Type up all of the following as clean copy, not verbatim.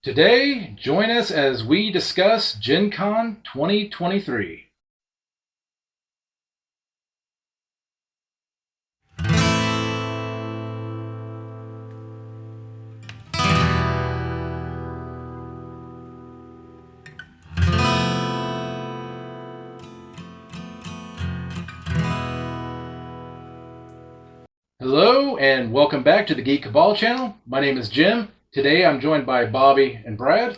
Today, join us as we discuss GenCon 2023. Hello, and welcome back to the Geek Cabal channel. My name is Jim. Today, I'm joined by Bobby and Brad.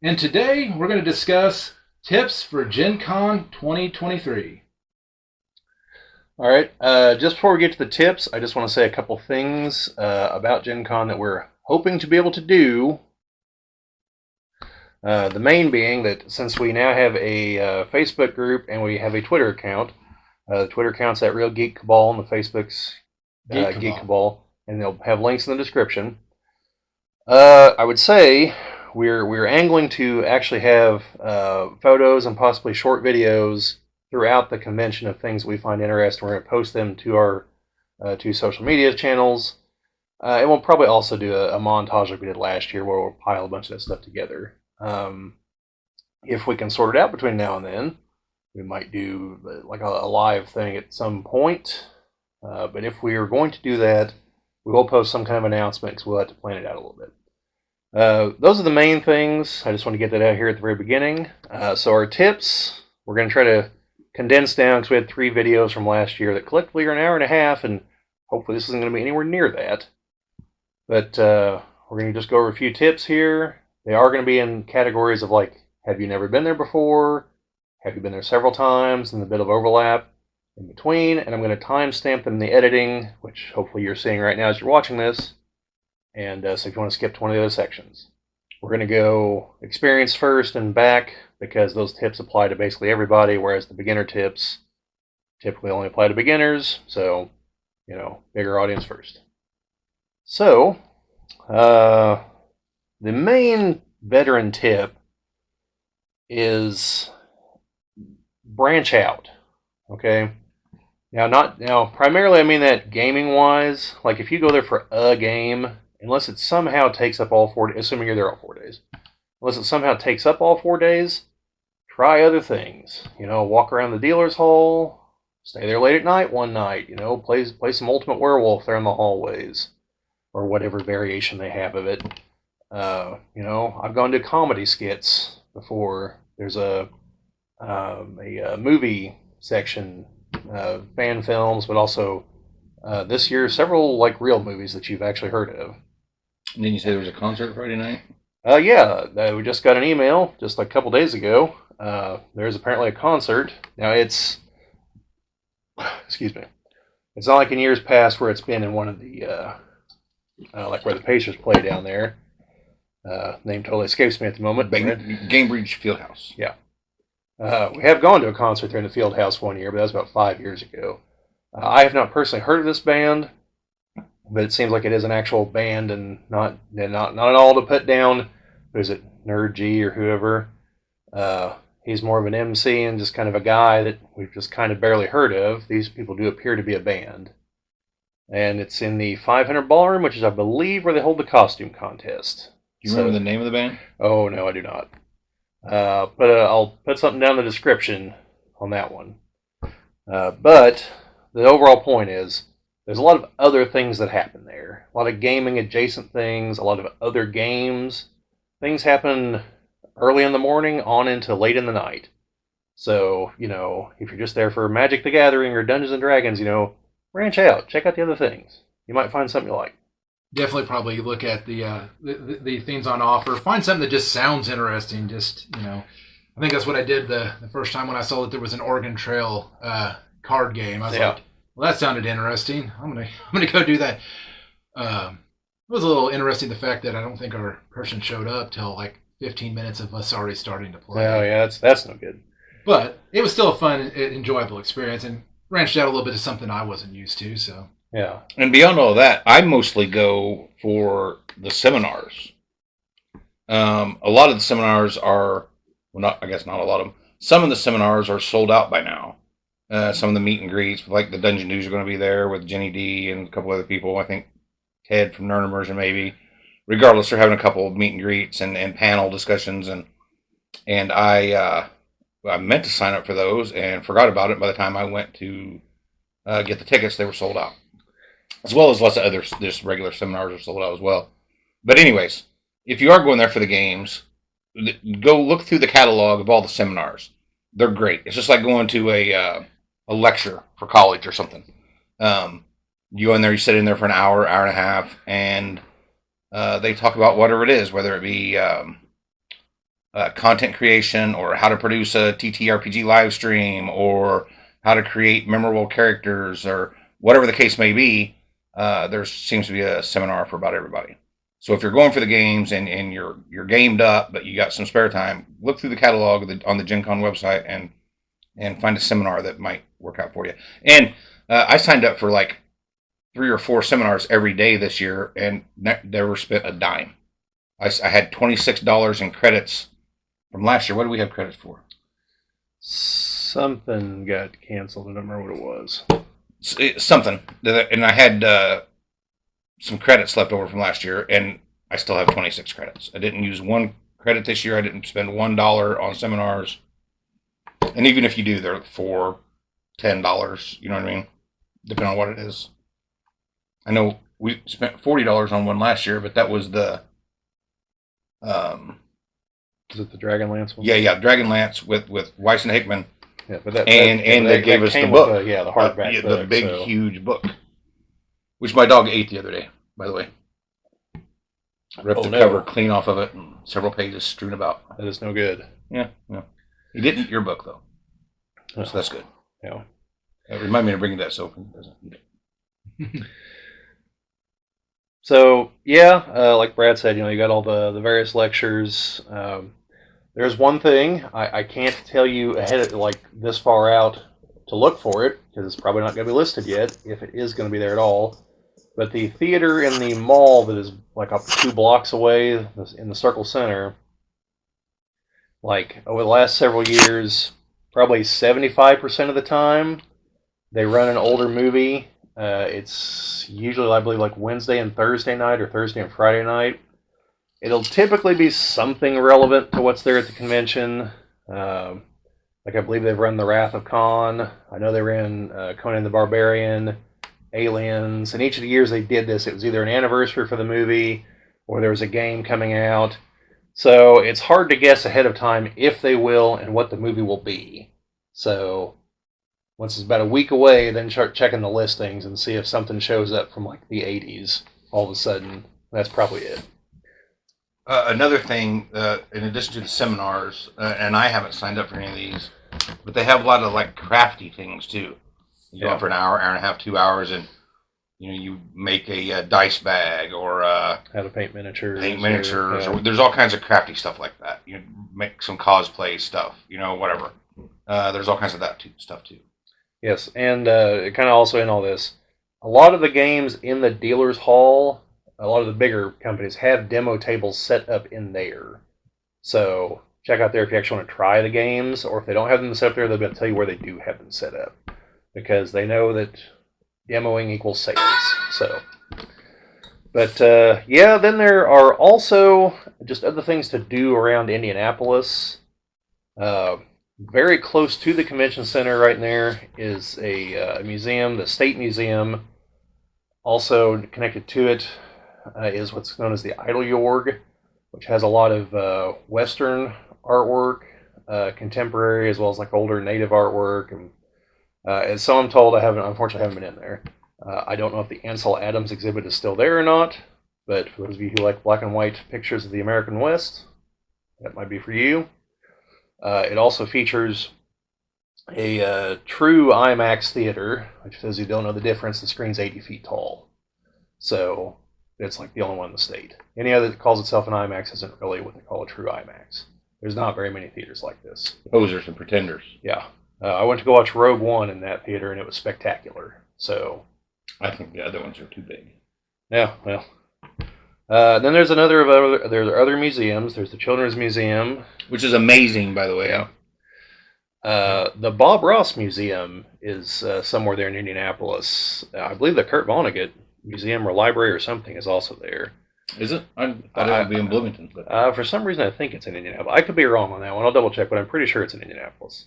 And today, we're going to discuss tips for GenCon 2023. All right. Just before we get to the tips, I just want to say a couple things about Gen Con that we're hoping to be able to do. The main being that since we now have a Facebook group and we have a Twitter account, the Twitter account's at Real Geek Cabal and the Facebook's Geek Cabal, and they'll have links in the description. I would say we're angling to actually have photos and possibly short videos throughout the convention of things we find interesting. We're going to post them to our two social media channels. And we'll probably also do a montage like we did last year where we'll pile a bunch of that stuff together. If we can sort it out between now and then, we might do like a live thing at some point. But if we are going to do that, we will post some kind of announcement because we'll have to plan it out a little bit. Those are the main things. I just want to get that out here at the very beginning. So our tips, we're going to try to condense down because we had 3 videos from last year that collectively are an hour and a half, and hopefully this isn't going to be anywhere near that. But we're going to just go over a few tips here. They are going to be in categories of like, have you never been there before? Have you been there several times? And a bit of overlap in between. And I'm going to timestamp them in the editing, which hopefully you're seeing right now as you're watching this. And so if you want to skip to one of those sections. We're going to go experience first and back because those tips apply to basically everybody, whereas the beginner tips typically only apply to beginners. So, bigger audience first. So, the main veteran tip is branch out. Okay. Now, primarily I mean that gaming wise. Like if you go there for a game, unless it somehow takes up all 4 days, assuming you're there all 4 days, unless it somehow takes up all 4 days, try other things. Walk around the dealer's hall, stay there late at night one night. Play some Ultimate Werewolf there in the hallways, or whatever variation they have of it. I've gone to comedy skits before. There's a movie section, fan films, but also this year several like real movies that you've actually heard of. And then you say there was a concert Friday night? Yeah, we just got an email just like a couple days ago. There's apparently a concert. Now excuse me, it's not like in years past where it's been in one of the like where the Pacers play down there. Name totally escapes me at the moment. Cambridge Fieldhouse. Yeah. We have gone to a concert there in the Fieldhouse one year, but that was about 5 years ago. I have not personally heard of this band, but it seems like it is an actual band and not at all to put down. Is it Nerd G or whoever? He's more of an MC and just kind of a guy that we've just kind of barely heard of. These people do appear to be a band. And it's in the 500 Ballroom, which is, I believe, where they hold the costume contest. Do you remember the name of the band? Oh, no, I do not. But I'll put something down in the description on that one. But the overall point is there's a lot of other things that happen there. A lot of gaming adjacent things, a lot of other games. Things happen early in the morning on into late in the night. So, if you're just there for Magic the Gathering or Dungeons and Dragons, branch out. Check out the other things. You might find something you like. Definitely probably look at the things on offer. Find something that just sounds interesting. I think that's what I did the first time when I saw that there was an Oregon Trail card game. I was like, well, that sounded interesting. I'm gonna go do that. It was a little interesting, the fact that I don't think our person showed up till like 15 minutes of us already starting to play. Oh, yeah, that's no good. But it was still a fun, enjoyable experience and branched out a little bit to something I wasn't used to, so. Yeah. And beyond all that, I mostly go for the seminars. A lot of the seminars are, not a lot of them. Some of the seminars are sold out by now. Some of the meet and greets, like the Dungeon Dudes are going to be there with Jenny D and a couple other people. I think Ted from Nerd Immersion maybe. regardless, they're having a couple of meet and greets and panel discussions, and I meant to sign up for those and forgot about it. By the time I went to get the tickets, they were sold out, as well as lots of other just regular seminars are sold out as well. But anyways, if you are going there for the games, go look through the catalog of all the seminars. They're great. It's just like going to a lecture for college or something. You go in there, you sit in there for an hour, hour and a half, and they talk about whatever it is, whether it be content creation or how to produce a TTRPG live stream or how to create memorable characters or whatever the case may be. There seems to be a seminar for about everybody. So if you're going for the games and you're gamed up, but you got some spare time, look through the catalog on the GenCon website and find a seminar that might work out for you. And I signed up for like 3 or 4 seminars every day this year, and never spent a dime. I had $26 in credits from last year. What did we have credits for? Something got canceled. I don't remember what it was. Something. And I had some credits left over from last year, and I still have 26 credits. I didn't use 1 credit this year. I didn't spend $1 on seminars. And even if you do, they're $4, $10. You know what I mean? Depending on what it is. I know we spent $40 on one last year, but that was the Is it the Dragonlance one? yeah, Dragonlance with Weiss and Hickman. Yeah, but they gave us the book. The hardback book. The big, huge book. Which my dog ate the other day, by the way. Ripped the cover clean off of it and several pages strewn about. That is no good. Yeah. He didn't eat your book, though. So that's good. Yeah. Remind me to bring you that so he doesn't eat it. So, yeah, like Brad said, you got all the various lectures. There's one thing, I can't tell you ahead of, like, this far out to look for it, because it's probably not going to be listed yet, if it is going to be there at all. But the theater in the mall that is, like, up 2 blocks away in the Circle Center, like, over the last several years, probably 75% of the time, they run an older movie. It's usually, I believe, like Wednesday and Thursday night or Thursday and Friday night. It'll typically be something relevant to what's there at the convention. Like I believe they've run The Wrath of Khan. I know they ran Conan the Barbarian, Aliens. And each of the years they did this, it was either an anniversary for the movie or there was a game coming out. So it's hard to guess ahead of time if they will and what the movie will be. So once it's about a week away, then start checking the listings and see if something shows up from like the 80s all of a sudden. That's probably it. Another thing, in addition to the seminars, and I haven't signed up for any of these, but they have a lot of like crafty things too. You go in for an hour, hour and a half, 2 hours, and you make a dice bag or how to paint miniatures. Or there's all kinds of crafty stuff like that. You make some cosplay stuff, whatever. There's all kinds of that stuff too. Yes, and kind of also in all this, a lot of the games in the dealer's hall, a lot of the bigger companies have demo tables set up in there. So check out there if you actually want to try the games, or if they don't have them set up there, they'll be able to tell you where they do have them set up. Because they know that demoing equals sales. So, but yeah, then there are also just other things to do around Indianapolis. Very close to the convention center right there is a museum, the State Museum. Also connected to it is what's known as the Idleyorg, which has a lot of Western artwork, contemporary, as well as like older native artwork. And so I'm told, unfortunately haven't been in there. I don't know if the Ansel Adams exhibit is still there or not, but for those of you who like black and white pictures of the American West, that might be for you. It also features a true IMAX theater, which for those who don't know the difference, the screen's 80 feet tall. So it's like the only one in the state. Any other that calls itself an IMAX isn't really what they call a true IMAX. There's not very many theaters like this. Posers and pretenders. Yeah. I went to go watch Rogue One in that theater, and it was spectacular. So I think the other ones are too big. Yeah, well. Then there's there's other museums. There's the Children's Museum, which is amazing, by the way. Yeah. The Bob Ross Museum is somewhere there in Indianapolis. I believe the Kurt Vonnegut Museum or Library or something is also there. Is it? I thought it would be in Bloomington. But For some reason, I think it's in Indianapolis. I could be wrong on that one. I'll double check, but I'm pretty sure it's in Indianapolis.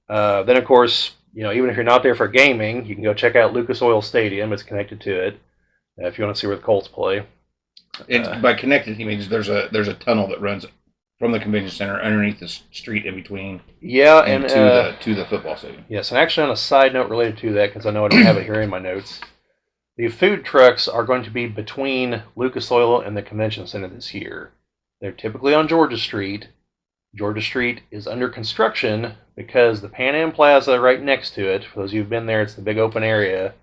Then, of course, even if you're not there for gaming, you can go check out Lucas Oil Stadium. It's connected to it. If you want to see where the Colts play. by connected, he means there's a tunnel that runs from the convention center underneath the street in between. Yeah, and to the football stadium. Yes, and actually on a side note related to that, because I know I don't have it here in my notes, the food trucks are going to be between Lucas Oil and the convention center this year. They're typically on Georgia Street. Georgia Street is under construction because the Pan Am Plaza right next to it, for those of you who've been there, it's the big open area.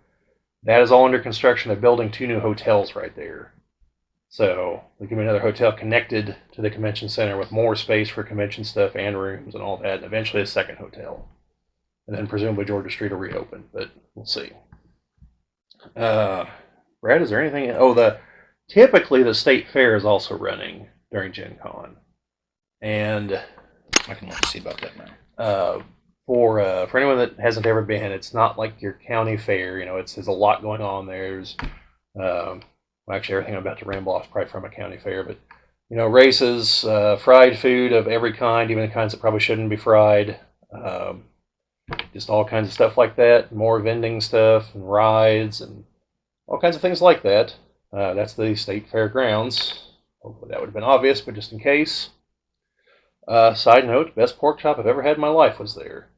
That is all under construction. They're building 2 new hotels right there. So there's going to be another hotel connected to the convention center with more space for convention stuff and rooms and all that, and eventually a second hotel. And then presumably Georgia Street will reopen, but we'll see. Brad, is there anything? Oh, typically the state fair is also running during GenCon. And I can see about that now. For anyone that hasn't ever been, it's not like your county fair. There's a lot going on there. There's actually everything I'm about to ramble off is probably from a county fair, but races, fried food of every kind, even the kinds that probably shouldn't be fried, just all kinds of stuff like that. More vending stuff and rides and all kinds of things like that. That's the state fairgrounds. Hopefully that would have been obvious, but just in case. Side note: best pork chop I've ever had in my life was there.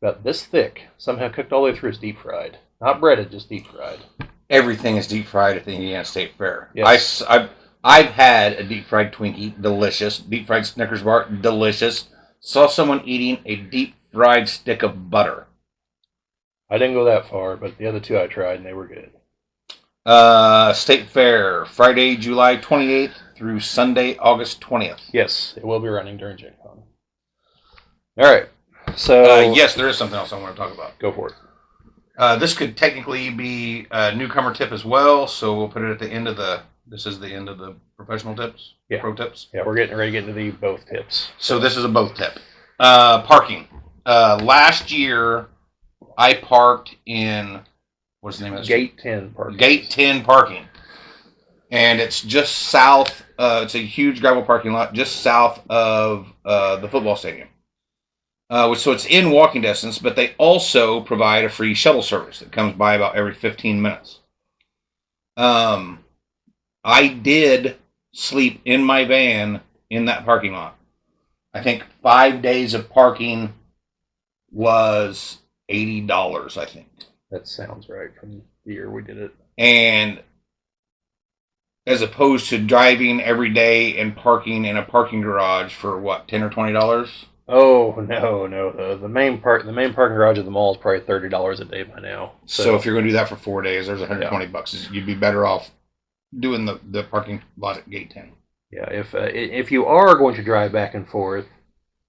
About this thick, somehow cooked all the way through, is deep fried, not breaded, just deep fried. Everything is deep fried at the Indiana State Fair. Yes. I've had a deep fried Twinkie, delicious. Deep fried Snickers bar, delicious. Saw someone eating a deep fried stick of butter. I didn't go that far, but the other 2 I tried and they were good. State Fair, Friday, July 28th through Sunday, August 20th. Yes, it will be running during GenCon. All right. So yes, there is something else I want to talk about. Go for it. This could technically be a newcomer tip as well, so we'll put it at the end of the. This is the end of the professional tips, pro tips. Yeah, we're getting ready to get into the both tips. So this is a both tip. Parking. Last year, I parked in what's the name of this? Gate 10 parking. Gate 10 parking, and it's just south. It's a huge gravel parking lot just south of the football stadium. So it's in walking distance, but they also provide a free shuttle service that comes by about every 15 minutes. I did sleep in my van in that parking lot. I think 5 days of parking was $80, I think. That sounds right from the year we did it. And as opposed to driving every day and parking in a parking garage for what, $10 or $20? Oh no! The main parking garage at the mall is probably $30 a day by now. So if you're going to do that for 4 days, there's $120. You'd be better off doing the parking lot at Gate 10. Yeah, if you are going to drive back and forth,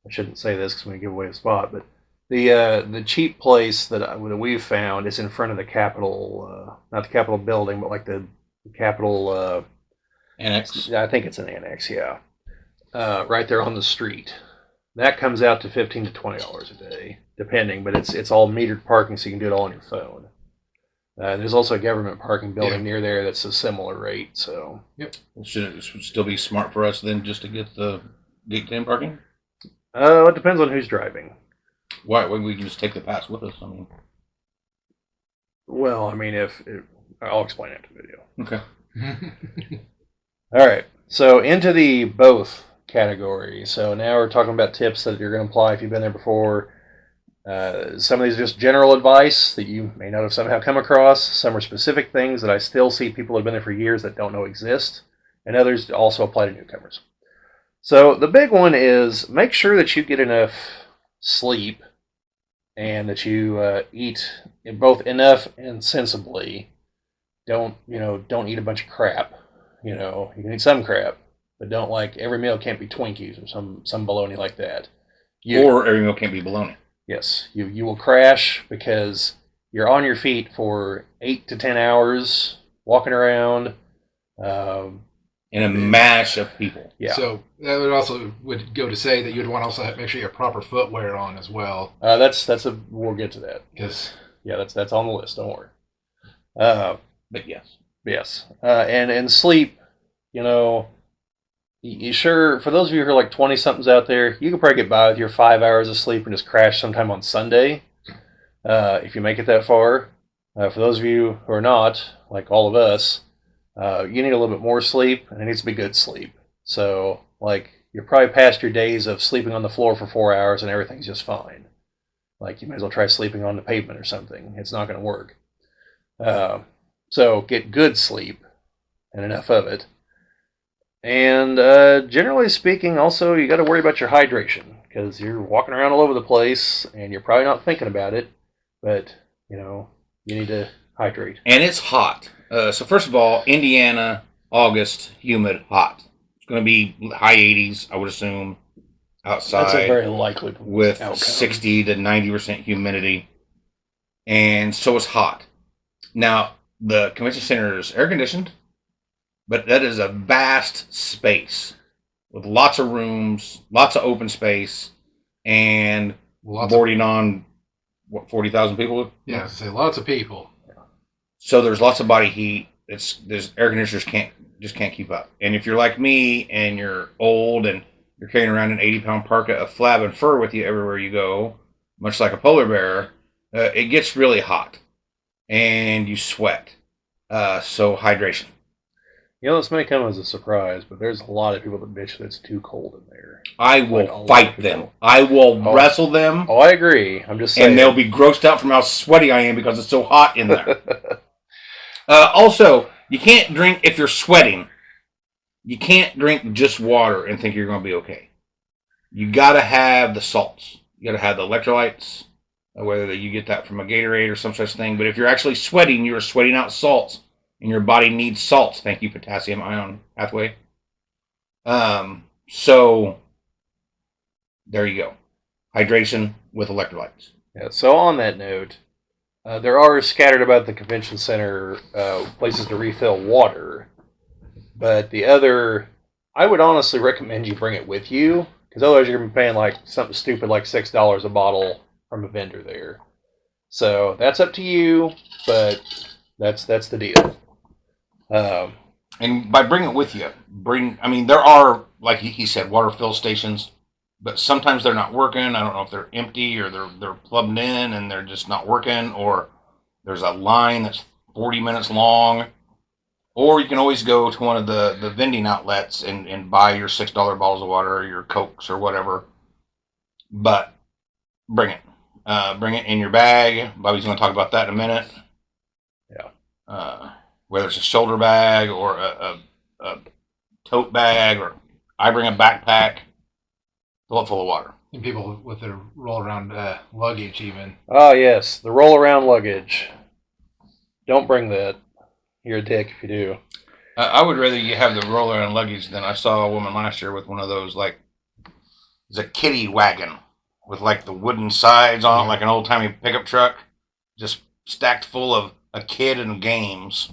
I shouldn't say this because I'm going to give away the spot, but the cheap place that we've found is in front of the Capitol, not the Capitol building, but like the Capitol Annex. I think it's an annex, yeah. Right there on the street. That comes out to $15 to $20 a day, depending, but it's all metered parking, so you can do it all on your phone. There's also a government parking building near there that's a similar rate. So yep. Should it still be smart for us then just to get the Gate 10 parking? It depends on who's driving. Why? We can just take the pass with us. I mean, well, I mean, I'll explain after the video. Okay. All right. So into the both category. So now we're talking about tips that you're going to apply if you've been there before. Some of these are just general advice that you may not have somehow come across. Some are specific things that I still see people that have been there for years that don't know exist. And others also apply to newcomers. So the big one is make sure that you get enough sleep and that you eat both enough and sensibly. Don't eat a bunch of crap. You can eat some crap. But don't every meal can't be Twinkies or some baloney like that. Or every meal can't be baloney. Yes, you will crash because you're on your feet for 8 to 10 hours walking around. In a mash of people. Yeah. So that would go to say that you'd want to also make sure you have proper footwear on as well. We'll get to that. That's on the list. Don't worry. But yes. Yes. And sleep. you know, you sure, for those of you who are like 20 somethings out there, you can probably get by with your 5 hours of sleep and just crash sometime on Sunday if you make it that far. For those of you who are not, like all of us, you need a little bit more sleep, and it needs to be good sleep. So, like, you're probably past your days of sleeping on the floor for 4 hours and everything's just fine. Like, you might as well try sleeping on the pavement or something. It's not going to work. Uh, so, get good sleep and enough of it. And generally speaking, also, you got to worry about your hydration because you're walking around all over the place and you're probably not thinking about it, but, you need to hydrate. And it's hot. So first of all, Indiana, August, humid, hot. It's going to be high 80s, I would assume, outside. That's a very likely with outcome. 60 to 90% humidity. And so it's hot. Now, the convention center is air conditioned, but that is a vast space with lots of rooms, lots of open space, and bordering on, what, 40,000 people? Yeah, say lots of people. So there's lots of body heat. There's air conditioners can't keep up. And if you're like me and you're old and you're carrying around an 80-pound parka of flab and fur with you everywhere you go, much like a polar bear, it gets really hot and you sweat. So hydration. This may come as a surprise, but there's a lot of people that bitch that it's too cold in there. I will fight them. I will wrestle them. Oh, I agree. I'm just saying. And they'll be grossed out from how sweaty I am because it's so hot in there. Also, you can't drink if you're sweating. You can't drink just water and think you're going to be okay. You got to have the salts. You got to have the electrolytes, whether you get that from a Gatorade or some such thing. But if you're actually sweating, you're sweating out salts. And your body needs salts. Thank you, potassium ion pathway. So there you go. Hydration with electrolytes. Yeah, so on that note, there are scattered about the convention center places to refill water. But I would honestly recommend you bring it with you. Because otherwise you're going to be paying like something stupid like $6 a bottle from a vendor there. So that's up to you, but that's the deal. And by bring it with you, there are, like he said, water fill stations, but sometimes they're not working. I don't know if they're empty or they're plugged in and they're just not working, or there's a line that's 40 minutes long. Or you can always go to one of the vending outlets and buy your $6 bottles of water or your Cokes or whatever. But bring it. Bring it in your bag. Bobby's going to talk about that in a minute. Yeah. Whether it's a shoulder bag or a tote bag, or I bring a backpack, fill it full of water. And people with their roll-around luggage even. Oh, yes, the roll-around luggage. Don't bring that. You're a dick if you do. I would rather you have the roll-around luggage than I saw a woman last year with one of those, like, it's a kiddie wagon with, like, the wooden sides on it, like an old-timey pickup truck, just stacked full of a kid and games,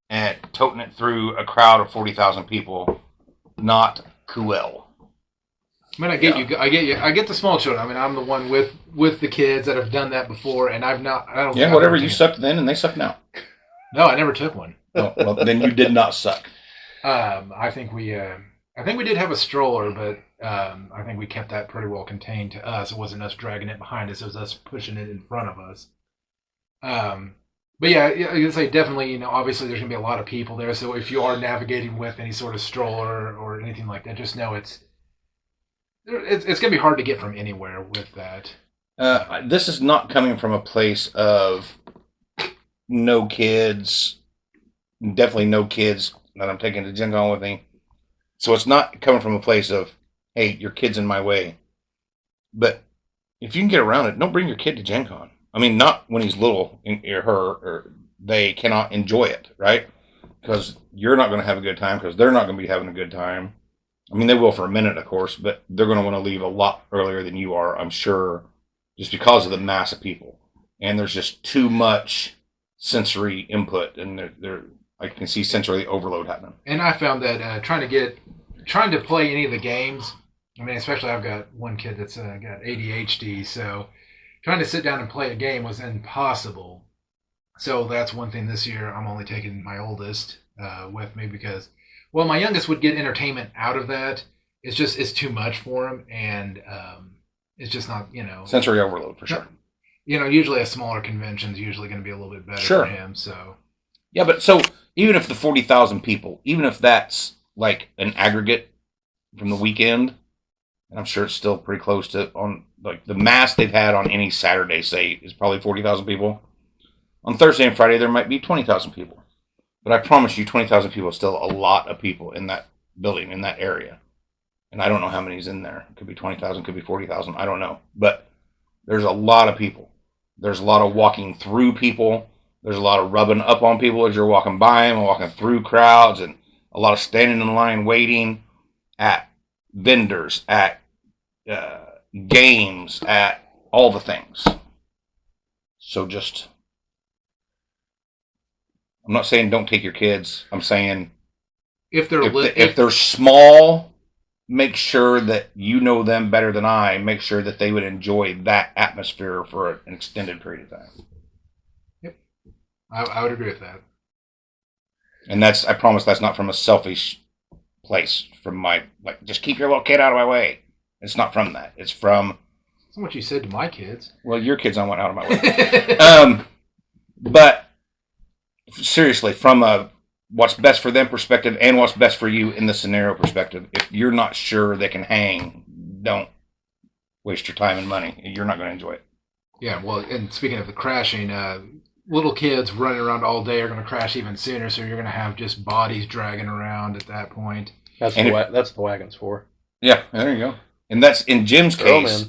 and toting it through a crowd of 40,000 people. Not cool. I mean, I get you. I get the small children. I mean, I'm the one with the kids that have done that before, and I don't. Yeah, whatever. You sucked then, and they suck now. No, I never took one. Oh, well, then you did not suck. I think we did have a stroller, but I think we kept that pretty well contained to us. It wasn't us dragging it behind us; it was us pushing it in front of us. But yeah, I would say definitely. Obviously, there's gonna be a lot of people there. So if you are navigating with any sort of stroller or anything like that, just know it's gonna be hard to get from anywhere with that. This is not coming from a place of no kids, definitely no kids that I'm taking to GenCon with me. So it's not coming from a place of, hey, your kid's in my way. But if you can get around it, don't bring your kid to GenCon. I mean, not when he's little, or they cannot enjoy it, right? Because you're not going to have a good time, because they're not going to be having a good time. I mean, they will for a minute, of course, but they're going to want to leave a lot earlier than you are, I'm sure, just because of the mass of people. And there's just too much sensory input, and I can see sensory overload happening. And I found that trying to play any of the games, I mean, especially I've got one kid that's got ADHD, so trying to sit down and play a game was impossible. So that's one thing this year. I'm only taking my oldest with me because Well, my youngest would get entertainment out of that. It's too much for him, and it's just not Sensory overload for sure. Usually a smaller convention is usually going to be a little bit better Sure. for him. So Yeah, but so even if the 40,000 people, even if that's like an aggregate from the weekend, and I'm sure it's still pretty close to on like the mass they've had on any Saturday, say, is probably 40,000 people. On Thursday and Friday, there might be 20,000 people. But I promise you, 20,000 people is still a lot of people in that building, in that area. And I don't know how many's in there. It could be 20,000, could be 40,000. I don't know. But there's a lot of people. There's a lot of walking through people. There's a lot of rubbing up on people as you're walking by them and walking through crowds, and a lot of standing in line waiting at vendors, at games, at all the things. So just, I'm not saying don't take your kids. I'm saying if they're if they're small, make sure that you know them better than I. Make sure that they would enjoy that atmosphere for an extended period of time. Yep, I would agree with that. And I promise that's not from a selfish place. From my, like, just keep your little kid out of my way. It's not from that. It's from... That's what you said to my kids. Well, your kids, I want out of my way. But seriously, from a what's best for them perspective and what's best for you in the scenario perspective, if you're not sure they can hang, don't waste your time and money. You're not going to enjoy it. Yeah, well, and speaking of the crashing, little kids running around all day are going to crash even sooner, so you're going to have just bodies dragging around at that point. That's the wagon's for. Yeah, there you go. And that's in Jim's case,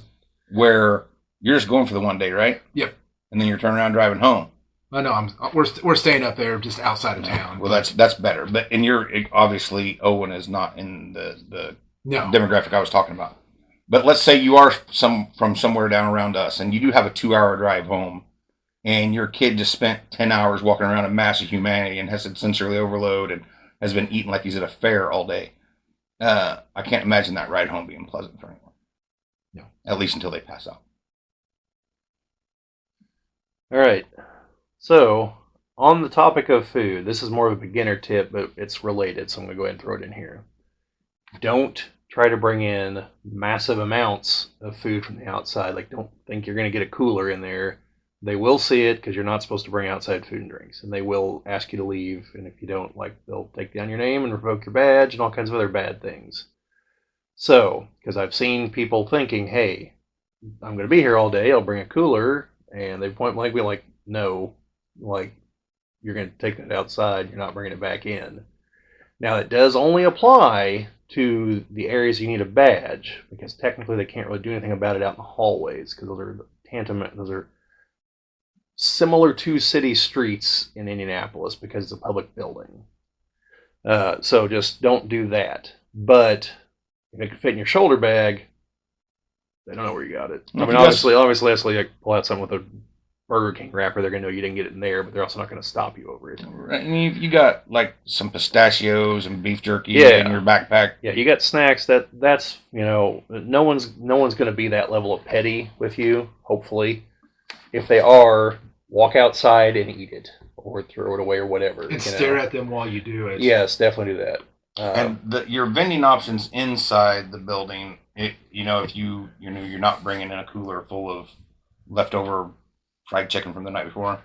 where you're just going for the one day, right? Yep. And then you're turning around driving home. Oh, no, we're staying up there just outside of town. Well, that's better. But and you're obviously Owen is not in the demographic I was talking about. But let's say you are from somewhere down around us, and you do have a 2-hour drive home, and your kid just spent 10 hours walking around a mass of humanity and has had sensory overload and has been eating like he's at a fair all day. I can't imagine that ride home being pleasant for anyone. No. At least until they pass out. All right. So, on the topic of food, this is more of a beginner tip, but it's related, so I'm going to go ahead and throw it in here. Don't try to bring in massive amounts of food from the outside. Like, don't think you're going to get a cooler in there. They will see it because you're not supposed to bring outside food and drinks, and they will ask you to leave. And if you don't, they'll take down your name and revoke your badge and all kinds of other bad things. So, because I've seen people thinking, hey, I'm going to be here all day, I'll bring a cooler, and they point blank be like, no, you're going to take that outside, you're not bringing it back in. Now, it does only apply to the areas you need a badge, because technically they can't really do anything about it out in the hallways, because those are similar to city streets in Indianapolis because it's a public building. So just don't do that. But if it can fit in your shoulder bag, they don't know where you got it. I mean, obviously, like pull out something with a Burger King wrapper, they're going to know you didn't get it in there, but they're also not going to stop you over it. Right, and you got like some pistachios and beef jerky in your backpack. Yeah, you got snacks. That's no one's going to be that level of petty with you. Hopefully, if they are, walk outside and eat it or throw it away or whatever. And stare at them while you do it. Yes, definitely do that. And your vending options inside the building, if you're not bringing in a cooler full of leftover fried chicken from the night before,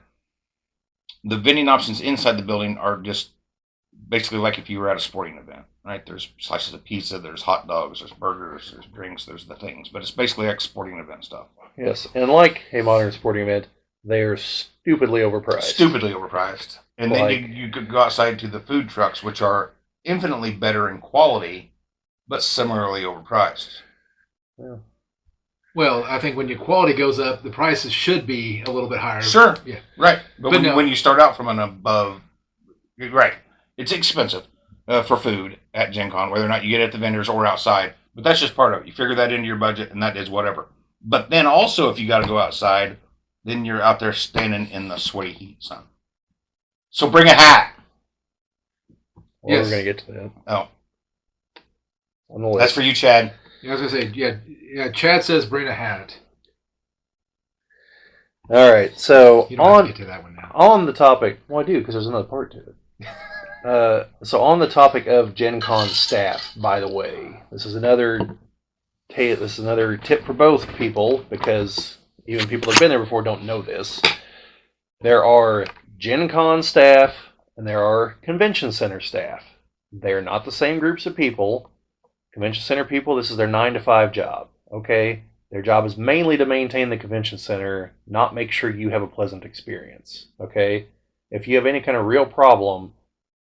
the vending options inside the building are just basically like if you were at a sporting event, right? There's slices of pizza, there's hot dogs, there's burgers, there's drinks, there's the things, but it's basically like sporting event stuff. Yes, and like a modern sporting event, they're stupidly overpriced. And then you could go outside to the food trucks, which are infinitely better in quality, but similarly overpriced. Yeah. Well, I think when your quality goes up, the prices should be a little bit higher. Sure. Yeah. Right. But when you start out from an above, right, it's expensive for food at GenCon, whether or not you get it at the vendors or outside. But that's just part of it. You figure that into your budget, and that is whatever. But then also, if you got to go outside, then you're out there standing in the sweaty heat, son. So bring a hat. Well, we're going to get to that. Oh. On the list. That's for you, Chad. Yeah, I was going to say, yeah. Chad says bring a hat. All right, so you don't have to get to that one now. On the topic, well, I do, because there's another part to it. So on the topic of GenCon staff, by the way, this is another tip for both people because even people that have been there before don't know this. There are GenCon staff and there are convention center staff. They're not the same groups of people. Convention center people, this is their 9 to 5 job. Okay, their job is mainly to maintain the convention center, not make sure you have a pleasant experience. Okay, if you have any kind of real problem,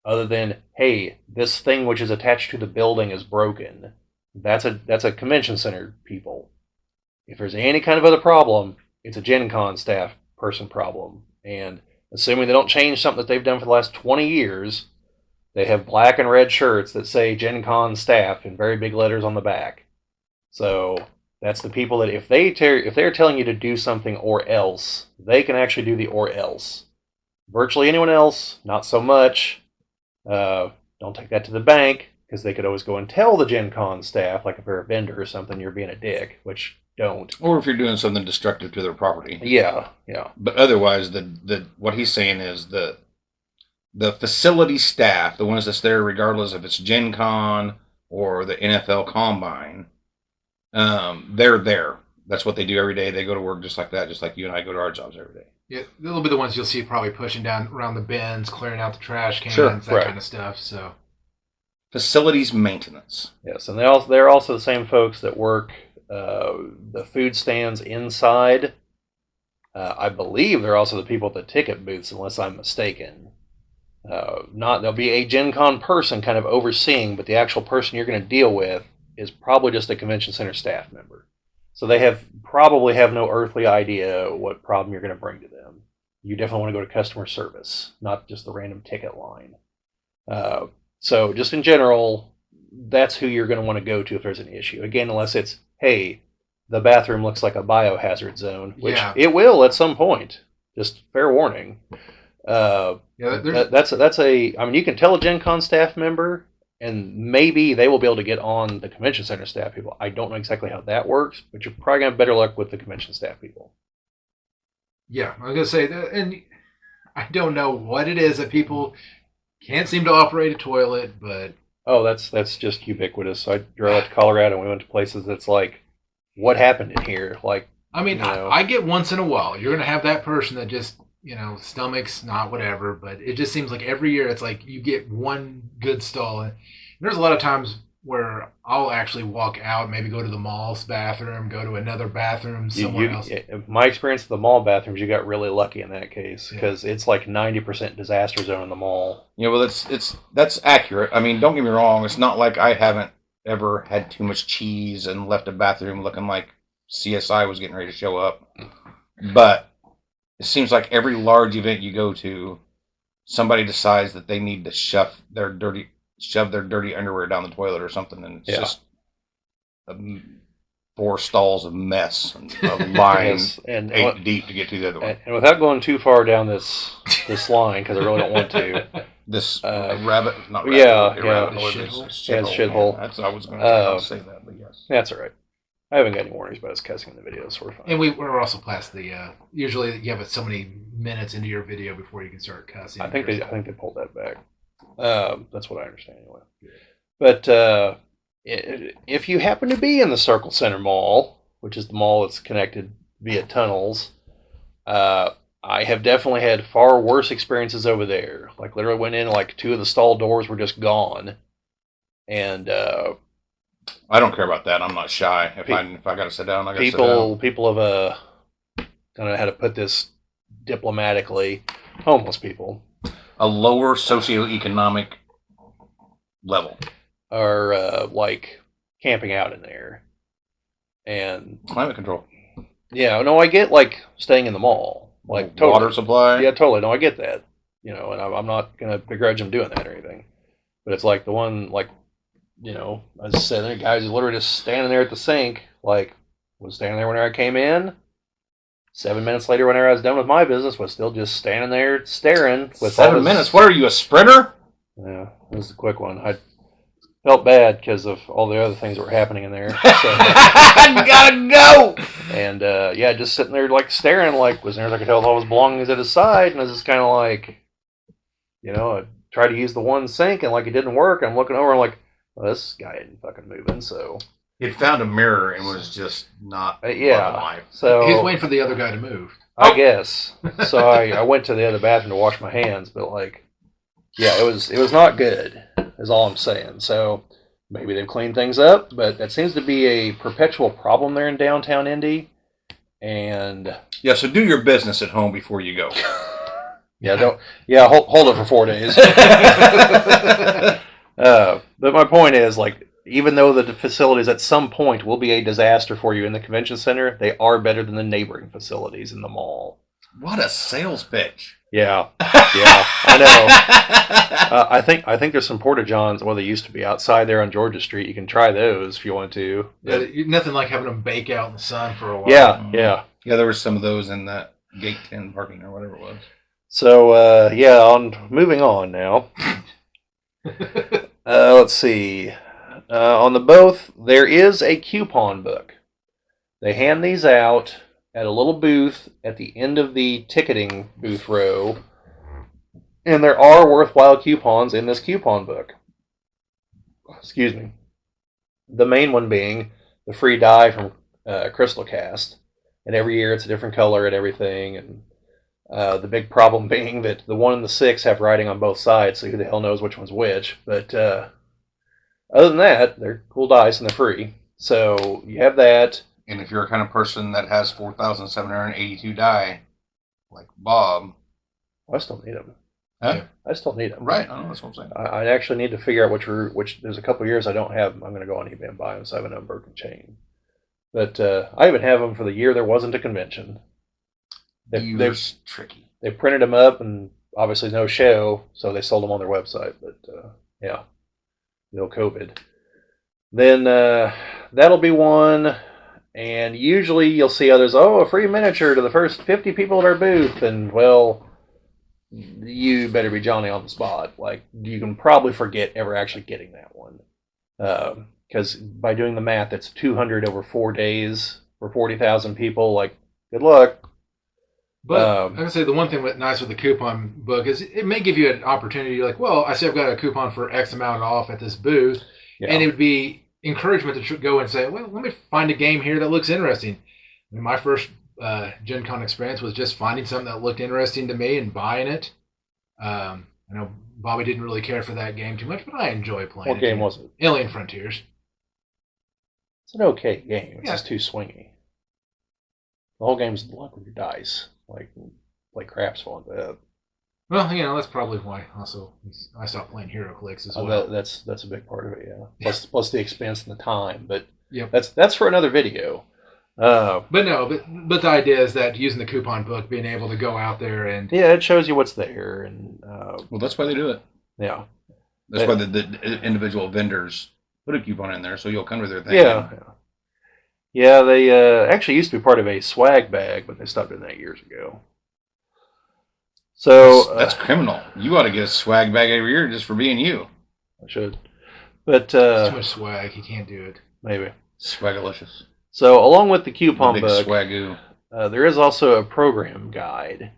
other than hey, this thing which is attached to the building is broken, that's a convention center people. If there's any kind of other problem, it's a Gen Con staff person problem. And assuming they don't change something that they've done for the last 20 years, they have black and red shirts that say Gen Con staff in very big letters on the back. So that's the people that if they're telling you to do something or else, they can actually do the or else. Virtually anyone else, not so much. Don't take that to the bank because they could always go and tell the Gen Con staff, like if they're a vendor or something, you're being a dick, which don't. Or if you're doing something destructive to their property. Yeah. But otherwise, the what he's saying is the facility staff, the ones that's there regardless if it's Gen Con or the NFL Combine, they're there. That's what they do every day. They go to work just like that, just like you and I go to our jobs every day. Yeah, they'll be the ones you'll see probably pushing down around the bins, clearing out the trash cans, Sure, that right. kind of stuff. So facilities maintenance. Yes, and they're also the same folks that work the food stands inside. I believe they're also the people at the ticket booths, unless I'm mistaken. There'll be a Gen Con person kind of overseeing, but the actual person you're going to deal with is probably just a convention center staff member. So they probably have no earthly idea what problem you're going to bring to them. You definitely want to go to customer service, not just the random ticket line. So just in general, that's who you're going to want to go to if there's an issue. Again, unless it's, hey, the bathroom looks like a biohazard zone, which it will at some point. Just fair warning. I mean, you can tell a Gen Con staff member, and maybe they will be able to get on the convention center staff people. I don't know exactly how that works, but you're probably going to have better luck with the convention staff people. Yeah, I was going to say that, and I don't know what it is that people can't seem to operate a toilet, but... Oh, that's just ubiquitous. I drove out to Colorado and we went to places that's like, what happened in here? Like, I mean, I get once in a while, you're going to have that person that just, stomach's not whatever, but it just seems like every year it's like you get one good stall. And there's a lot of times where I'll actually walk out, maybe go to the mall's bathroom, go to another bathroom somewhere else. My experience with the mall bathrooms, you got really lucky in that case because it's like 90% disaster zone in the mall. Well, that's accurate. I mean, don't get me wrong. It's not like I haven't ever had too much cheese and left a bathroom looking like CSI was getting ready to show up. But it seems like every large event you go to, somebody decides that they need to shove their dirty underwear down the toilet or something, and it's just 4 stalls of mess and a line and 8 deep to get to the other one. And without going too far down this line, because I really don't want to. This rabbit, not rabbit, shithole. That's I was going to say that, but yes, that's all right. I haven't got any warnings about us cussing in the video, so we're fine. And we're also past the. Usually, you have so many minutes into your video before you can start cussing. I think they pulled that back. That's what I understand anyway. But if you happen to be in the Circle Center Mall, which is the mall that's connected via tunnels, I have definitely had far worse experiences over there. Like literally went in, like 2 of the stall doors were just gone, and I don't care about that. I'm not shy. If I got to sit down, I got to sit down. People have I don't know how to put this diplomatically. Homeless people. A lower socioeconomic level are like camping out in there, and climate control. Yeah, no, I get like staying in the mall, like totally. Water supply. Yeah, totally. No, I get that. And I'm not gonna begrudge them doing that or anything, but it's like the one like. I just said there, guys, literally just standing there at the sink, like, was standing there whenever I came in. 7 minutes later, whenever I was done with my business, was still just standing there staring. With 7 minutes? What are you, a sprinter? Yeah, this is a quick one. I felt bad because of all the other things that were happening in there. So, I gotta go! And, just sitting there, like, staring, like, was there, I could tell all his belongings at his side, and I was just kind of like, I tried to use the one sink, and like it didn't work. I'm looking over, I'm like, well, this guy isn't fucking moving. So He found a mirror and was just not yeah. loving life. So He's waiting for the other guy to move. I guess. So I went to the other bathroom to wash my hands, but like, yeah, it was not good. Is all I'm saying. So maybe they've cleaned things up, but that seems to be a perpetual problem there in downtown Indy. And Yeah, so do your business at home before you go. hold it for 4 days. But my point is, like, even though the facilities at some point will be a disaster for you in the convention center, they are better than the neighboring facilities in the mall. What a sales pitch! Yeah, I know. I think there's some porta johns. Well, they used to be outside there on Georgia Street. You can try those if you want to. Nothing like having them bake out in the sun for a while. Yeah. There were some of those in that Gate 10 parking or whatever it was. So moving on now. Let's see. On the both, there is a coupon book. They hand these out at a little booth at the end of the ticketing booth row, and there are worthwhile coupons in this coupon book. Excuse me. The main one being the free dye from Crystal Cast, and every year it's a different color and everything. And the big problem being that the 1 and the 6 have writing on both sides, so who the hell knows which one's which. But other than that, they're cool dice and they're free. So you have that. And if you're a kind of person that has 4,782 die, like Bob, I still need them. huh? I still need them. Right, I know that's what I'm saying. I actually need to figure out which. There's a couple of years I don't have them. I'm going to go on eBay and buy them, so I have an unbroken chain. But I even have them for the year there wasn't a convention. They're tricky. They printed them up, and obviously no show, so they sold them on their website. But no COVID. Then that'll be one. And usually you'll see others, a free miniature to the first 50 people at our booth. And, well, you better be Johnny on the spot. Like, you can probably forget ever actually getting that one. Because by doing the math, it's 200 over 4 days for 40,000 people. Like, good luck. But like I say, the one thing that's nice with the coupon book is it may give you an opportunity. Like, well, I see I've got a coupon for X amount off at this booth. Yeah. And it would be encouragement to go and say, well, let me find a game here that looks interesting. I mean, my first GenCon experience was just finding something that looked interesting to me and buying it. I know Bobby didn't really care for that game too much, but I enjoy playing it. What game was it? Alien Frontiers. It's an okay game. It's just too swingy. The whole game's luck with your dice. Like craps falling bad. Well, that's probably why also I stopped playing HeroClix as well. That's a big part of it, yeah. Plus the expense and the time, but yep. That's for another video. But the idea is that using the coupon book, being able to go out there and it shows you what's there, and well, that's why they do it. Yeah, that's why the individual vendors put a coupon in there, so you'll come to their thing. Yeah. They actually used to be part of a swag bag, but they stopped doing that years ago. So that's criminal. You ought to get a swag bag every year just for being you. I should, but it's too much swag. You can't do it. Maybe swagalicious. So along with the coupon book, swagoo. There is also a program guide.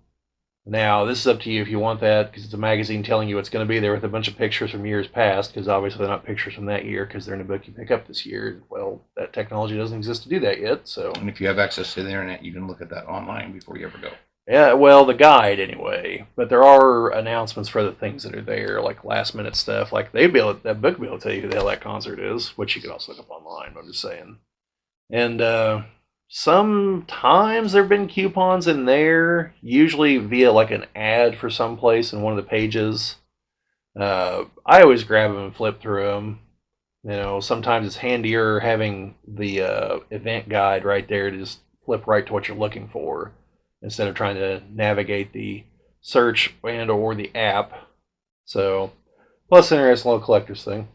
Now this is up to you if you want that, because it's a magazine telling you what's going to be there with a bunch of pictures from years past. Because obviously they're not pictures from that year, because they're in a book you pick up this year. Well, that technology doesn't exist to do that yet. So, and if you have access to the internet, you can look at that online before you ever go. Yeah, well, the guide anyway. But there are announcements for the things that are there, like last minute stuff. Like that book will be able to tell you who the hell that concert is, which you can also look up online. I'm just saying. And sometimes there have been coupons in there, usually via like an ad for some place in one of the pages. I always grab them and flip through them. Sometimes it's handier having the event guide right there to just flip right to what you're looking for, instead of trying to navigate the search and or the app. So, plus interesting little collector's thing.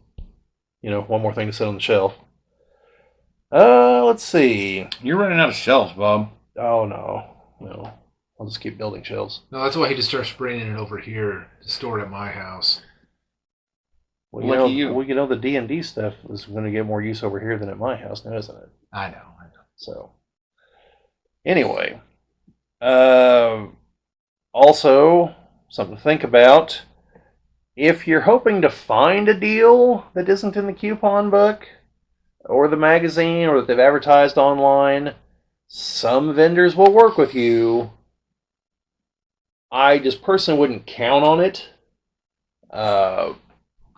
One more thing to sit on the shelf. Let's see. You're running out of shelves, Bob. Oh, no. I'll just keep building shelves. No, that's why he just starts bringing it over here to store it at my house. Well, the D&D stuff is going to get more use over here than at my house now, isn't it? I know. So, anyway. Also, something to think about. if you're hoping to find a deal that isn't in the coupon book or the magazine or that they've advertised online, some vendors will work with you. I just personally wouldn't count on it.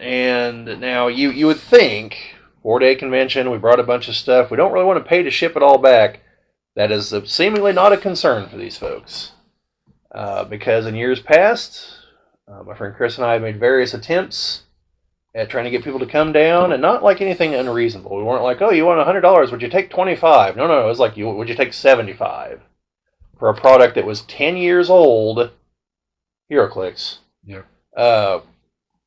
And now you would think 4-day convention, we brought a bunch of stuff. We don't really want to pay to ship it all back. That is seemingly not a concern for these folks. Because in years past, my friend Chris and I have made various attempts at trying to get people to come down, and not like anything unreasonable. We weren't like, oh, you want $100? Would you take $25? No. It was like, would you take $75 for a product that was 10 years old? HeroClix. Yeah.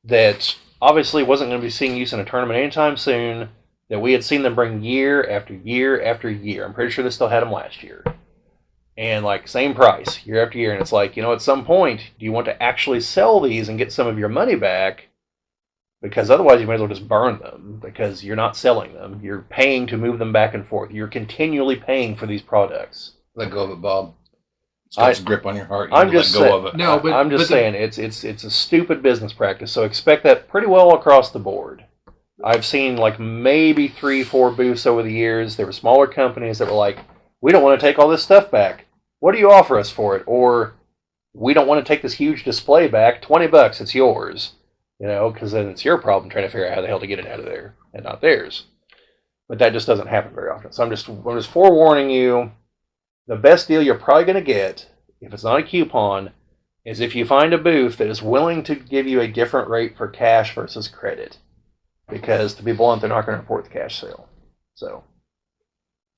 That obviously wasn't going to be seeing use in a tournament anytime soon. That we had seen them bring year after year after year. I'm pretty sure they still had them last year. And like same price year after year. And it's like, at some point, do you want to actually sell these and get some of your money back? Because otherwise you might as well just burn them, because you're not selling them. You're paying to move them back and forth. You're continually paying for these products. Let go of it, Bob. It's got a grip on your heart. I'm just let go saying, of it. No, but I'm just saying it's a stupid business practice. So expect that pretty well across the board. I've seen like maybe 3-4 booths over the years. There were smaller companies that were like, we don't want to take all this stuff back. What do you offer us for it? Or we don't want to take this huge display back. $20, it's yours. Because then it's your problem trying to figure out how the hell to get it out of there and not theirs. But that just doesn't happen very often. So I'm just forewarning you. The best deal you're probably going to get, if it's not a coupon, is if you find a booth that is willing to give you a different rate for cash versus credit. Because, to be blunt, they're not going to report the cash sale. So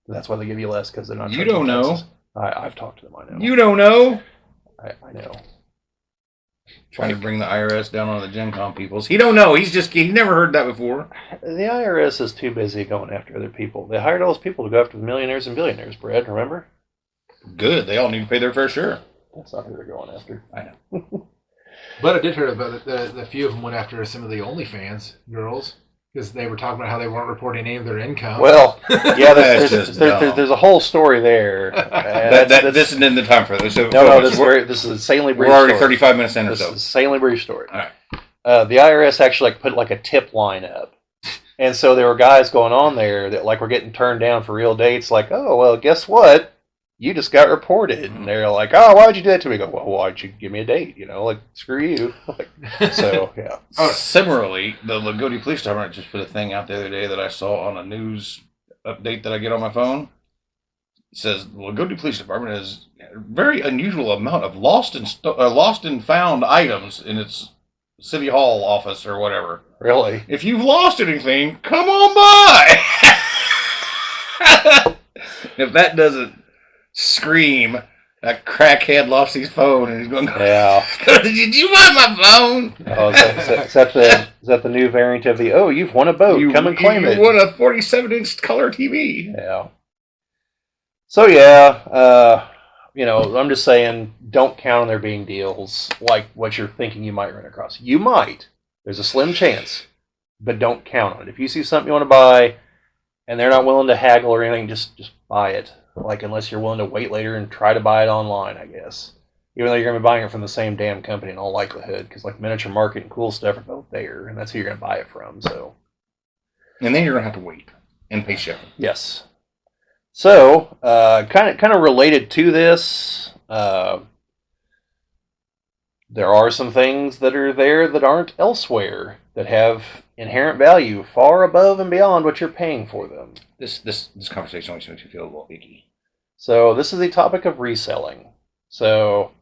that's why they give you less, because they're not. You don't know. I've talked to them. I know. You don't know. I know. Trying to bring the IRS down on the GenCon peoples. He don't know. He never heard that before. The IRS is too busy going after other people. They hired all those people to go after the millionaires and billionaires, Brad, remember? Good. They all need to pay their fair share. That's not who they're going after. I know. But I did hear about the few of them went after some of the OnlyFans girls because they were talking about how they weren't reporting any of their income. Well, yeah, That's there's a whole story there. This isn't the time for this. So this is an insanely brief. We're already story. 35 minutes in or This so. is an insanely brief story. All right. The IRS actually put like a tip line up. And so there were guys going on there that were getting turned down for real dates. Like, oh, well, guess what? You just got reported. And they're like, oh, why'd you do that to me? I go, well, why'd you give me a date? Screw you. So, yeah. Similarly, the Lagodi Police Department just put a thing out the other day that I saw on a news update that I get on my phone. It says the Lagodi Police Department has a very unusual amount of lost and found items in its city hall office or whatever. Really? If you've lost anything, come on by. If that doesn't scream, that crackhead lost his phone and he's going, yeah. Did you find my phone? Oh, is that the new variant of the, you've won a boat, come and claim it. You won a 47-inch color TV. Yeah. So, yeah, I'm just saying, don't count on there being deals like what you're thinking you might run across. You might. There's a slim chance, but don't count on it. If you see something you want to buy and they're not willing to haggle or anything, just buy it. Unless you're willing to wait later and try to buy it online, I guess. Even though you're going to be buying it from the same damn company in all likelihood, because Miniature Market and Cool Stuff are both there, and that's who you're going to buy it from. So, and then you're going to have to wait and pay shipping. Yes. So, kind of related to this, there are some things that are there that aren't elsewhere that have inherent value far above and beyond what you're paying for them. This conversation always makes me feel a little icky. So this is the topic of reselling. So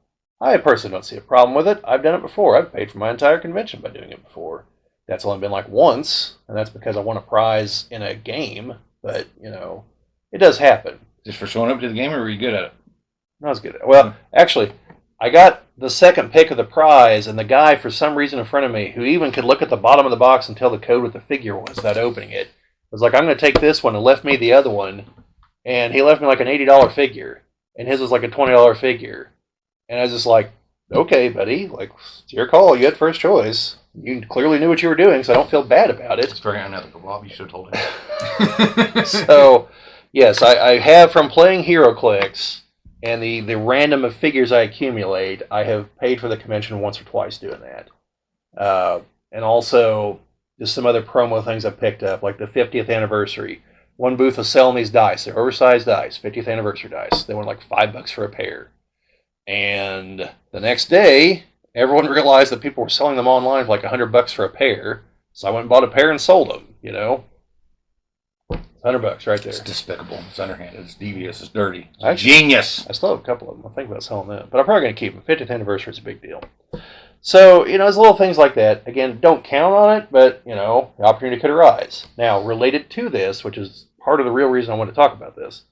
I personally don't see a problem with it. I've done it before. I've paid for my entire convention by doing it before. That's only been like once, and that's because I won a prize in a game. But, it does happen. Just for showing up to the game, or were you good at it? I was good at it. Well, actually, I got the second pick of the prize, and the guy, for some reason in front of me, who even could look at the bottom of the box and tell the code what the figure was without opening it, was like, I'm going to take this one, and left me the other one. And he left me like an $80 figure, and his was like a $20 figure. And I was just like, okay, buddy, it's your call. You had first choice. You clearly knew what you were doing, so I don't feel bad about it. It's very unethical, Bob. You should have told him. So, yes, I have, from playing HeroClix and the random of figures I accumulate, I have paid for the convention once or twice doing that. And also just some other promo things I picked up, like the 50th anniversary. One booth was selling these dice. They're oversized dice, 50th anniversary dice. They were like $5 for a pair. And the next day, everyone realized that people were selling them online for like $100 for a pair. So I went and bought a pair and sold them. $100 right there. It's despicable. It's underhanded. It's devious. It's dirty. It's Actually, genius. I still have a couple of them. I think about selling them, but I'm probably going to keep them. 50th anniversary is a big deal. So, there's little things like that. Again, don't count on it, but, the opportunity could arise. Now, related to this, which is part of the real reason I want to talk about this,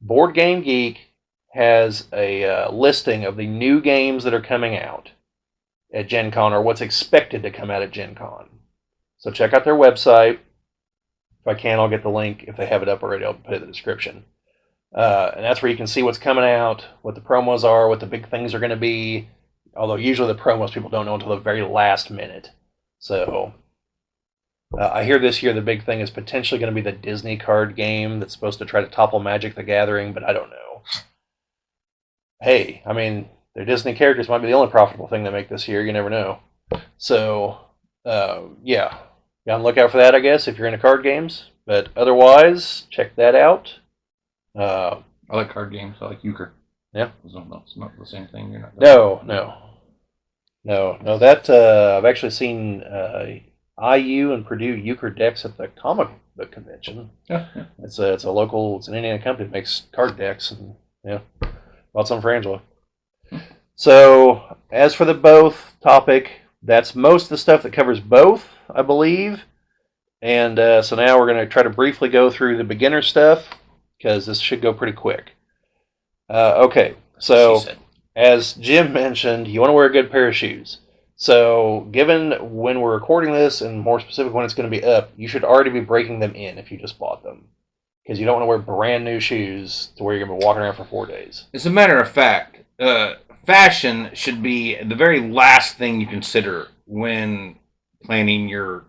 Board Game Geek has a listing of the new games that are coming out at GenCon, or what's expected to come out at GenCon. So check out their website. If I can, I'll get the link. If they have it up already, I'll put it in the description. And that's where you can see what's coming out, what the promos are, what the big things are going to be. Although usually the promos people don't know until the very last minute. So I hear this year the big thing is potentially going to be the Disney card game that's supposed to try to topple Magic the Gathering, but I don't know. Hey, their Disney characters might be the only profitable thing they make this year. You never know. So, yeah. Be on the lookout for that, I guess, if you're into card games. But otherwise, check that out. I like card games. I like euchre. Yeah. It's not the same thing. You're not. No. That I've actually seen IU and Purdue euchre decks at the comic book convention. Yeah. It's an Indiana company that makes card decks, and bought some for Angela. So as for the both topic, that's most of the stuff that covers both, I believe. And so now we're going to try to briefly go through the beginner stuff, because this should go pretty quick. Okay, so as Jim mentioned, you want to wear a good pair of shoes. So given when we're recording this, and more specific when it's going to be up, you should already be breaking them in if you just bought them. Because you don't want to wear brand new shoes to where you're going to be walking around for 4 days. As a matter of fact, fashion should be the very last thing you consider when planning your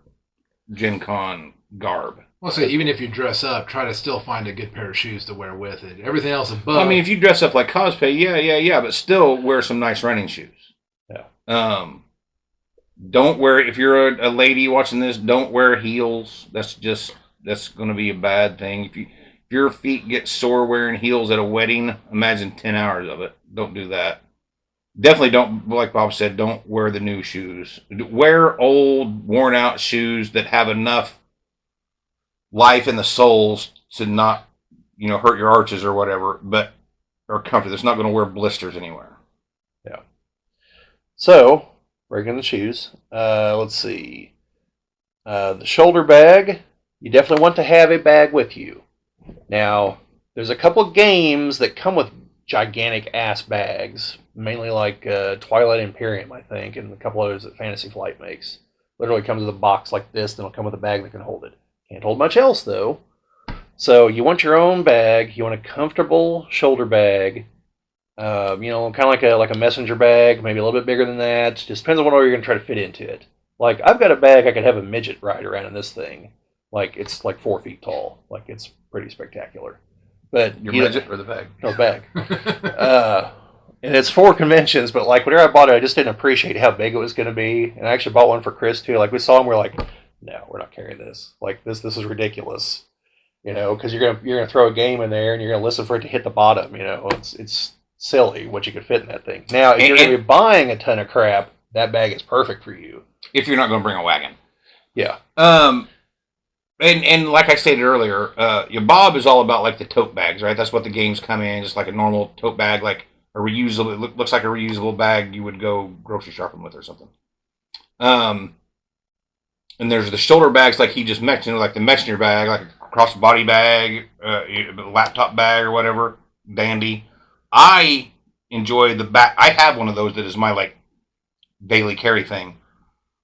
Gen Con garb. Well, so even if you dress up, try to still find a good pair of shoes to wear with it. Everything else above. If you dress up like cosplay, yeah, but still wear some nice running shoes. Yeah. Don't wear, if you're a lady watching this, don't wear heels. That's going to be a bad thing. If your feet get sore wearing heels at a wedding, imagine 10 hours of it. Don't do that. Definitely don't, like Bob said, don't wear the new shoes. Wear old, worn out shoes that have enough life in the soles to not, hurt your arches or whatever, but are comfortable. It's not going to wear blisters anywhere. Yeah. So, breaking the shoes. Let's see. The shoulder bag. You definitely want to have a bag with you. Now, there's a couple of games that come with gigantic ass bags, mainly like Twilight Imperium, I think, and a couple others that Fantasy Flight makes. Literally comes with a box like this, then it'll come with a bag that can hold it. Can't hold much else, though. So you want your own bag. You want a comfortable shoulder bag. Kind of like a messenger bag, maybe a little bit bigger than that. Just depends on what order you're going to try to fit into it. Like, I've got a bag I could have a midget ride around in this thing. Like, it's like 4 feet tall. Like, it's pretty spectacular. But your midget or the bag? No, bag. And it's for conventions, but like whenever I bought it, I just didn't appreciate how big it was going to be. And I actually bought one for Chris too. Like, we saw him, we're like, no, we're not carrying this. Like, this is ridiculous. Because you're gonna throw a game in there and you're gonna listen for it to hit the bottom. It's silly what you could fit in that thing. Now, if you're gonna be buying a ton of crap, that bag is perfect for you. If you're not going to bring a wagon. Yeah. And like I stated earlier, your Bob is all about like the tote bags, right? That's what the games come in, just like a normal tote bag, like a reusable. It looks like a reusable bag you would go grocery shopping with or something. And there's the shoulder bags, like he just mentioned, like the messenger bag, like a cross-body bag, laptop bag or whatever, dandy. I enjoy the back. I have one of those that is my like daily carry thing.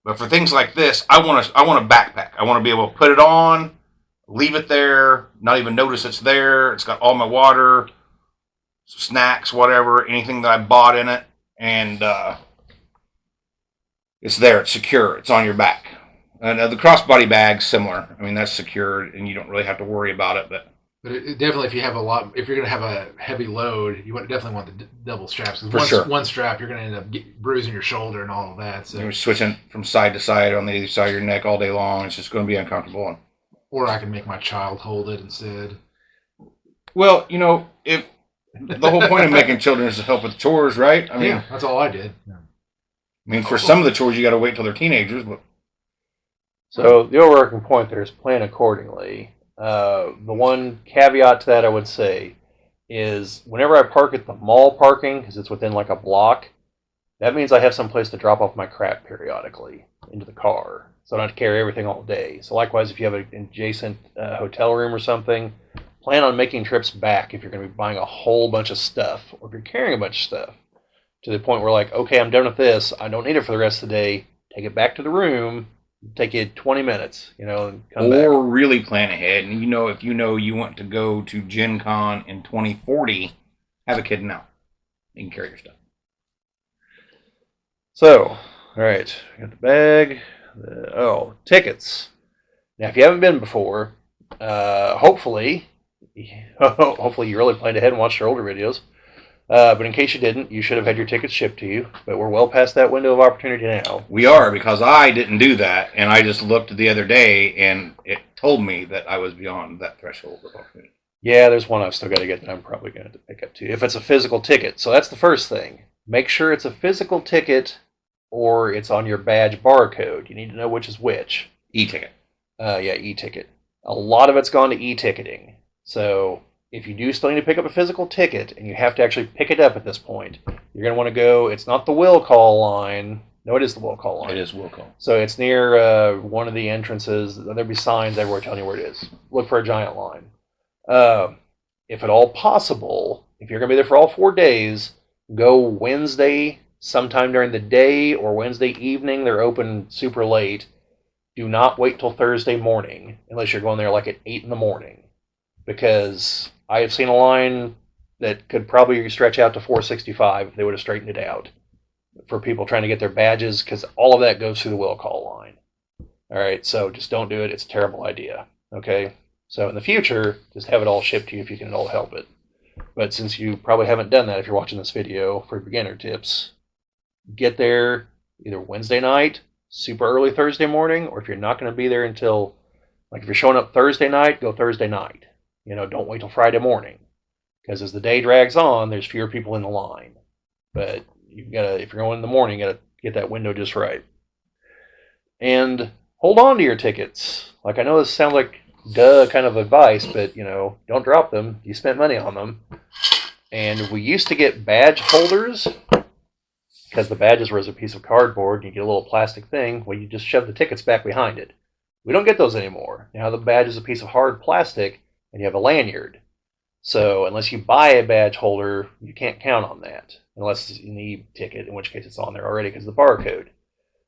But for things like this, I want a backpack. I want to be able to put it on, leave it there, not even notice it's there. It's got all my water, snacks, whatever, anything that I bought in it, and it's there. It's secure. It's on your back. And the crossbody bag's similar. That's secured, and you don't really have to worry about it. But But definitely, if you're going to have a heavy load, you definitely want the double straps. For sure. One strap, you're going to end up bruising your shoulder and all of that. So you're switching from side to side on the other side of your neck all day long. It's just going to be uncomfortable. Or I can make my child hold it instead. Well, if the whole point of making children is to help with chores, right? I mean, that's all I did. Yeah. I mean, for some of the chores, you got to wait till they're teenagers. But So the overarching point there is plan accordingly. The one caveat to that I would say is whenever I park at the mall parking, because it's within like a block, that means I have some place to drop off my crap periodically into the car. So I don't have to carry everything all day. So likewise, if you have an adjacent hotel room or something, plan on making trips back if you're going to be buying a whole bunch of stuff, or if you're carrying a bunch of stuff, to the point where like, okay, I'm done with this. I don't need it for the rest of the day. Take it back to the room. Take you 20 minutes, and come back. Or really plan ahead. And if you want to go to GenCon in 2040, have a kid now. You can carry your stuff. So, all right, we got the bag. Tickets. Now, if you haven't been before, hopefully you really planned ahead and watched our older videos. But in case you didn't, you should have had your tickets shipped to you. But we're well past that window of opportunity now. We are, because I didn't do that, and I just looked the other day, and it told me that I was beyond that threshold of opportunity. Yeah, there's one I've still got to get that I'm probably going to pick up too, if it's a physical ticket. So that's the first thing. Make sure it's a physical ticket or it's on your badge barcode. You need to know which is which. E-ticket. E-ticket. A lot of it's gone to e-ticketing. So if you do still need to pick up a physical ticket and you have to actually pick it up at this point, you're going to want to go, it's not the will call line. No, it is the will call line. It is will call. So it's near one of the entrances. There'll be signs everywhere telling you where it is. Look for a giant line. If at all possible, if you're going to be there for all 4 days, go Wednesday sometime during the day or Wednesday evening. They're open super late. Do not wait till Thursday morning unless you're going there like at 8 in the morning. Because I have seen a line that could probably stretch out to 4:65 if they would have straightened it out for people trying to get their badges, because all of that goes through the will call line. All right, so just don't do it. It's a terrible idea. Okay, so in the future, just have it all shipped to you if you can at all help it. But since you probably haven't done that if you're watching this video for beginner tips, get there either Wednesday night, super early Thursday morning, or if you're not going to be there until, like if you're showing up Thursday night, go Thursday night. Don't wait till Friday morning, because as the day drags on, there's fewer people in the line. But if you're going in the morning, you gotta get that window just right. And hold on to your tickets. Like, I know this sounds like kind of advice, but don't drop them. You spent money on them. And we used to get badge holders, because the badges were as a piece of cardboard, and you get a little plastic thing. Well, you just shove the tickets back behind it. We don't get those anymore. Now the badge is a piece of hard plastic, and you have a lanyard. So unless you buy a badge holder, you can't count on that, unless it's an e-ticket, in which case it's on there already because of the barcode.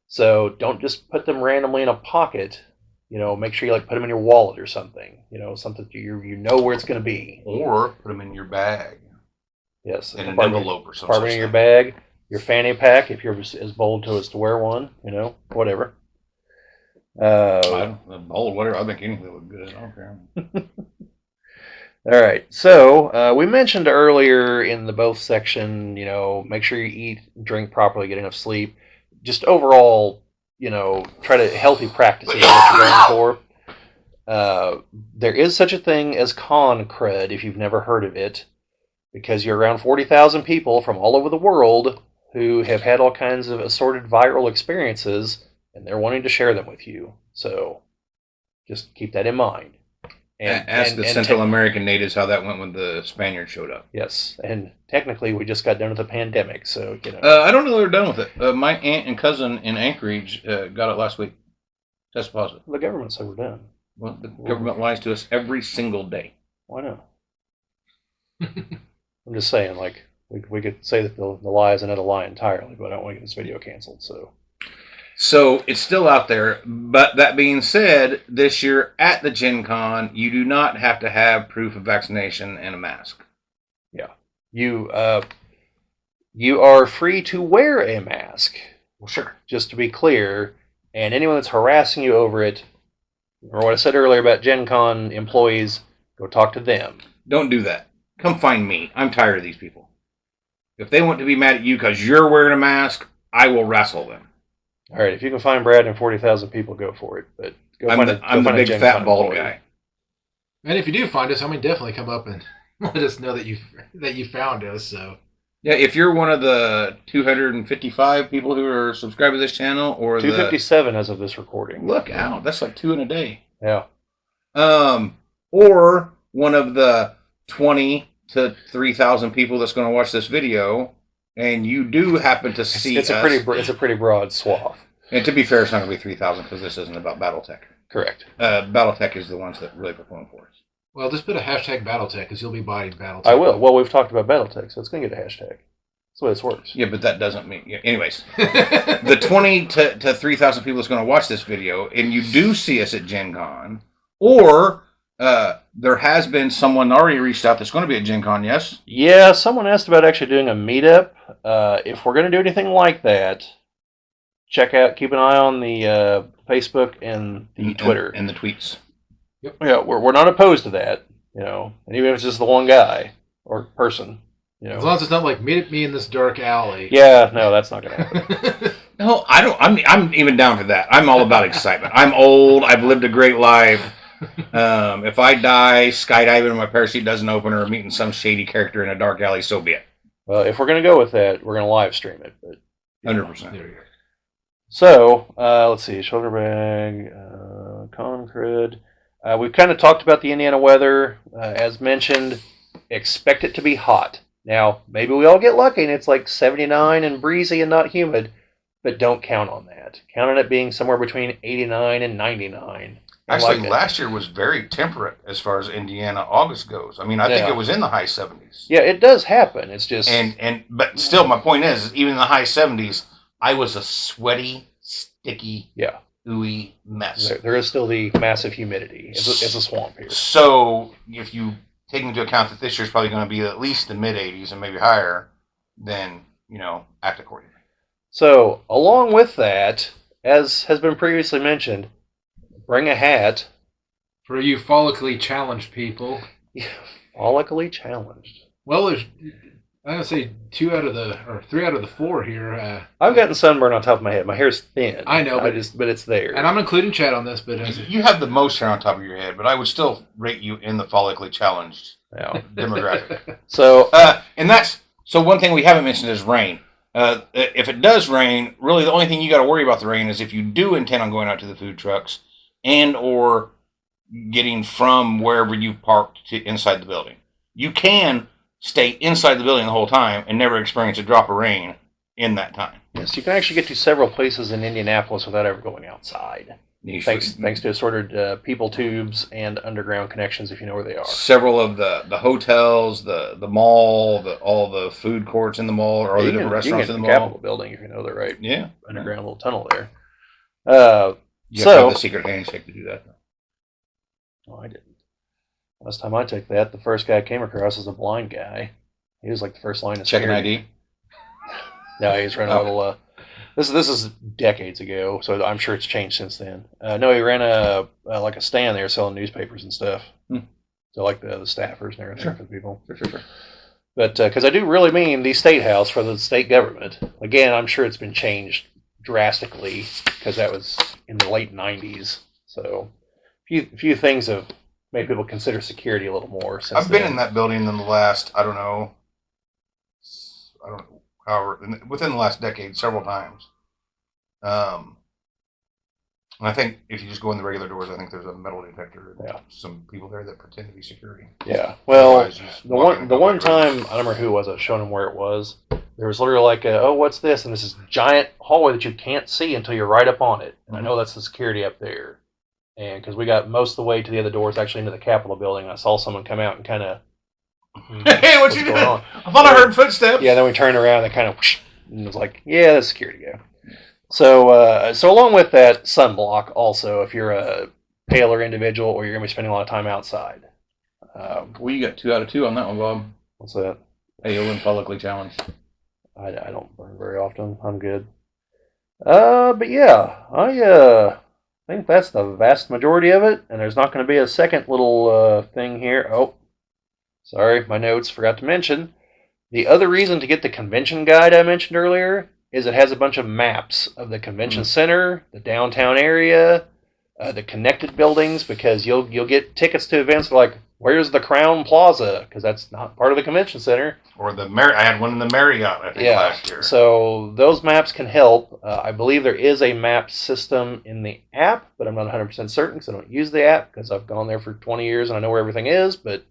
So don't just put them randomly in a pocket. Make sure you put them in your wallet or something. Something you know where it's going to be. Or put them in your bag. Yes, in an envelope or something. Compartment in your bag, your fanny pack if you're as bold as to wear one. Whatever. Bold, whatever. I think anything would look good. I don't care. All right, so we mentioned earlier in the both section, make sure you eat, drink properly, get enough sleep. Just overall, try to healthy practices what you're going for. There is such a thing as con crud if you've never heard of it, because you're around 40,000 people from all over the world who have had all kinds of assorted viral experiences, and they're wanting to share them with you. So just keep that in mind. Ask the Central American natives how that went when the Spaniards showed up. Yes, and technically we just got done with the pandemic, so I don't know they're done with it. My aunt and cousin in Anchorage got it last week. Test positive. The government said we're done. Well, the government lies to us every single day. Why not? I'm just saying, we could say that the lie is another lie entirely, but I don't want to get this video canceled, so. So it's still out there. But that being said, this year at the GenCon, you do not have to have proof of vaccination and a mask. Yeah. You are free to wear a mask. Well, sure. Just to be clear, and anyone that's harassing you over it, or what I said earlier about GenCon employees, Go talk to them. Don't do that. Come find me. I'm tired of these people. If they want to be mad at you because you're wearing a mask, I will wrestle them. All right, if you can find Brad and 40,000 people, go for it. But I'm the big fat bald guy. And if you do find us, I mean, definitely come up and let us know that you found us. So yeah, if you're one of the 255 people who are subscribed to this channel, or 257 as of this recording. Look out, that's like 2 in a day. Yeah. Or one of the 20 to 3,000 people that's going to watch this video, and you do happen to see it's a pretty broad swath. And to be fair, it's not going to be 3,000 because this isn't about BattleTech. Correct. BattleTech is the ones that really perform for us. Well, just put a hashtag BattleTech because you'll be buying BattleTech. I will. Well, we've talked about BattleTech, so it's going to get a hashtag. That's the way this works. Yeah, but that doesn't mean... Yeah, anyways, the 20 to 3,000 people that's going to watch this video, and you do see us at GenCon, or there has been someone already reached out that's going to be at GenCon, yes? Yeah, someone asked about actually doing a meetup. If we're going to do anything like that, keep an eye on the Facebook and the Twitter. And the tweets. Yep. Yeah, we're not opposed to that, and even if it's just the one guy or person, As long as it's not like meet me in this dark alley. Yeah, no, that's not going to happen. No, I don't. I'm even down for that. I'm all about excitement. I'm old. I've lived a great life. If I die skydiving and my parachute doesn't open, or meeting some shady character in a dark alley, so be it. Well, if we're going to go with that, we're going to live stream it. But 100%. There you go. So, let's see. Shoulder bag, Concred. We've kind of talked about the Indiana weather. As mentioned, expect it to be hot. Now, maybe we all get lucky and it's like 79 and breezy and not humid, but don't count on that. Count on it being somewhere between 89 and 99. Actually, last year was very temperate as far as Indiana August goes. I mean, I think it was in the high 70s. Yeah, it does happen. It's just... But still, my point is, even in the high 70s, I was a sweaty, sticky, ooey mess. There is still the massive humidity. It's a swamp here. So, if you take into account that this year's probably going to be at least the mid-80s and maybe higher, then, act accordingly. So, along with that, as has been previously mentioned, bring a hat. For you follically challenged people. Follically challenged. Well, there's, I'm going to say 3 out of the 4 here. I've gotten sunburn on top of my head. My hair's thin. I know, but it's there. And I'm including Chad on this, but you have the most hair on top of your head, but I would still rate you in the follically challenged demographic. So one thing we haven't mentioned is rain. If it does rain, really the only thing you got to worry about the rain is if you do intend on going out to the food trucks and or getting from wherever you parked to inside the building. You can stay inside the building the whole time and never experience a drop of rain in that time. Yes, you can actually get to several places in Indianapolis without ever going outside. Thanks to assorted people tubes and underground connections, if you know where they are. Several of the hotels, the mall, all the food courts in the mall, or all the different restaurants in the mall. Capitol building, if you know they're right. Yeah. Underground little tunnel there. You have to have the secret handshake to do that. Oh, I didn't. Last time I took that, the first guy I came across was a blind guy. He was like the first line of check an ID. No, he's running a little. This is decades ago, so I'm sure it's changed since then. No, he ran a stand there selling newspapers and stuff. So like the staffers and everything for the people. Sure. But because I do really mean the state house for the state government. Again, I'm sure it's been changed drastically because that was in the late 90s. So a few things have made people consider security a little more. Since I've been in that building in the last, within the last decade, several times. And I think if you just go in the regular doors, I think there's a metal detector. And some people there that pretend to be security. Yeah. Well, the one time, I don't remember who it was. I was showing them where it was. There was literally like, what's this? And this is giant hallway that you can't see until you're right up on it. And I know that's the security up there. And because we got most of the way to the other doors, actually into the Capitol building, I saw someone come out and kind of. Hey, what you doing? I thought I heard footsteps. Yeah, then we turned around and kind of, and it was like, yeah, that's security guy. So along with that, sunblock also, if you're a paler individual or you're going to be spending a lot of time outside. Well, you got 2 out of 2 on that one, Bob. What's that? AO and follically challenged. I don't burn very often. I'm good. But yeah, I think that's the vast majority of it, and there's not going to be a second little thing here. Oh, sorry, my notes forgot to mention. The other reason to get the convention guide I mentioned earlier is it has a bunch of maps of the convention center, the downtown area, the connected buildings, because you'll get tickets to events like where's the Crown Plaza, because that's not part of the convention center. Or I had one in the Marriott, I think, last year. So those maps can help. I believe there is a map system in the app, but I'm not 100% certain because I don't use the app because I've gone there for 20 years and I know where everything is, but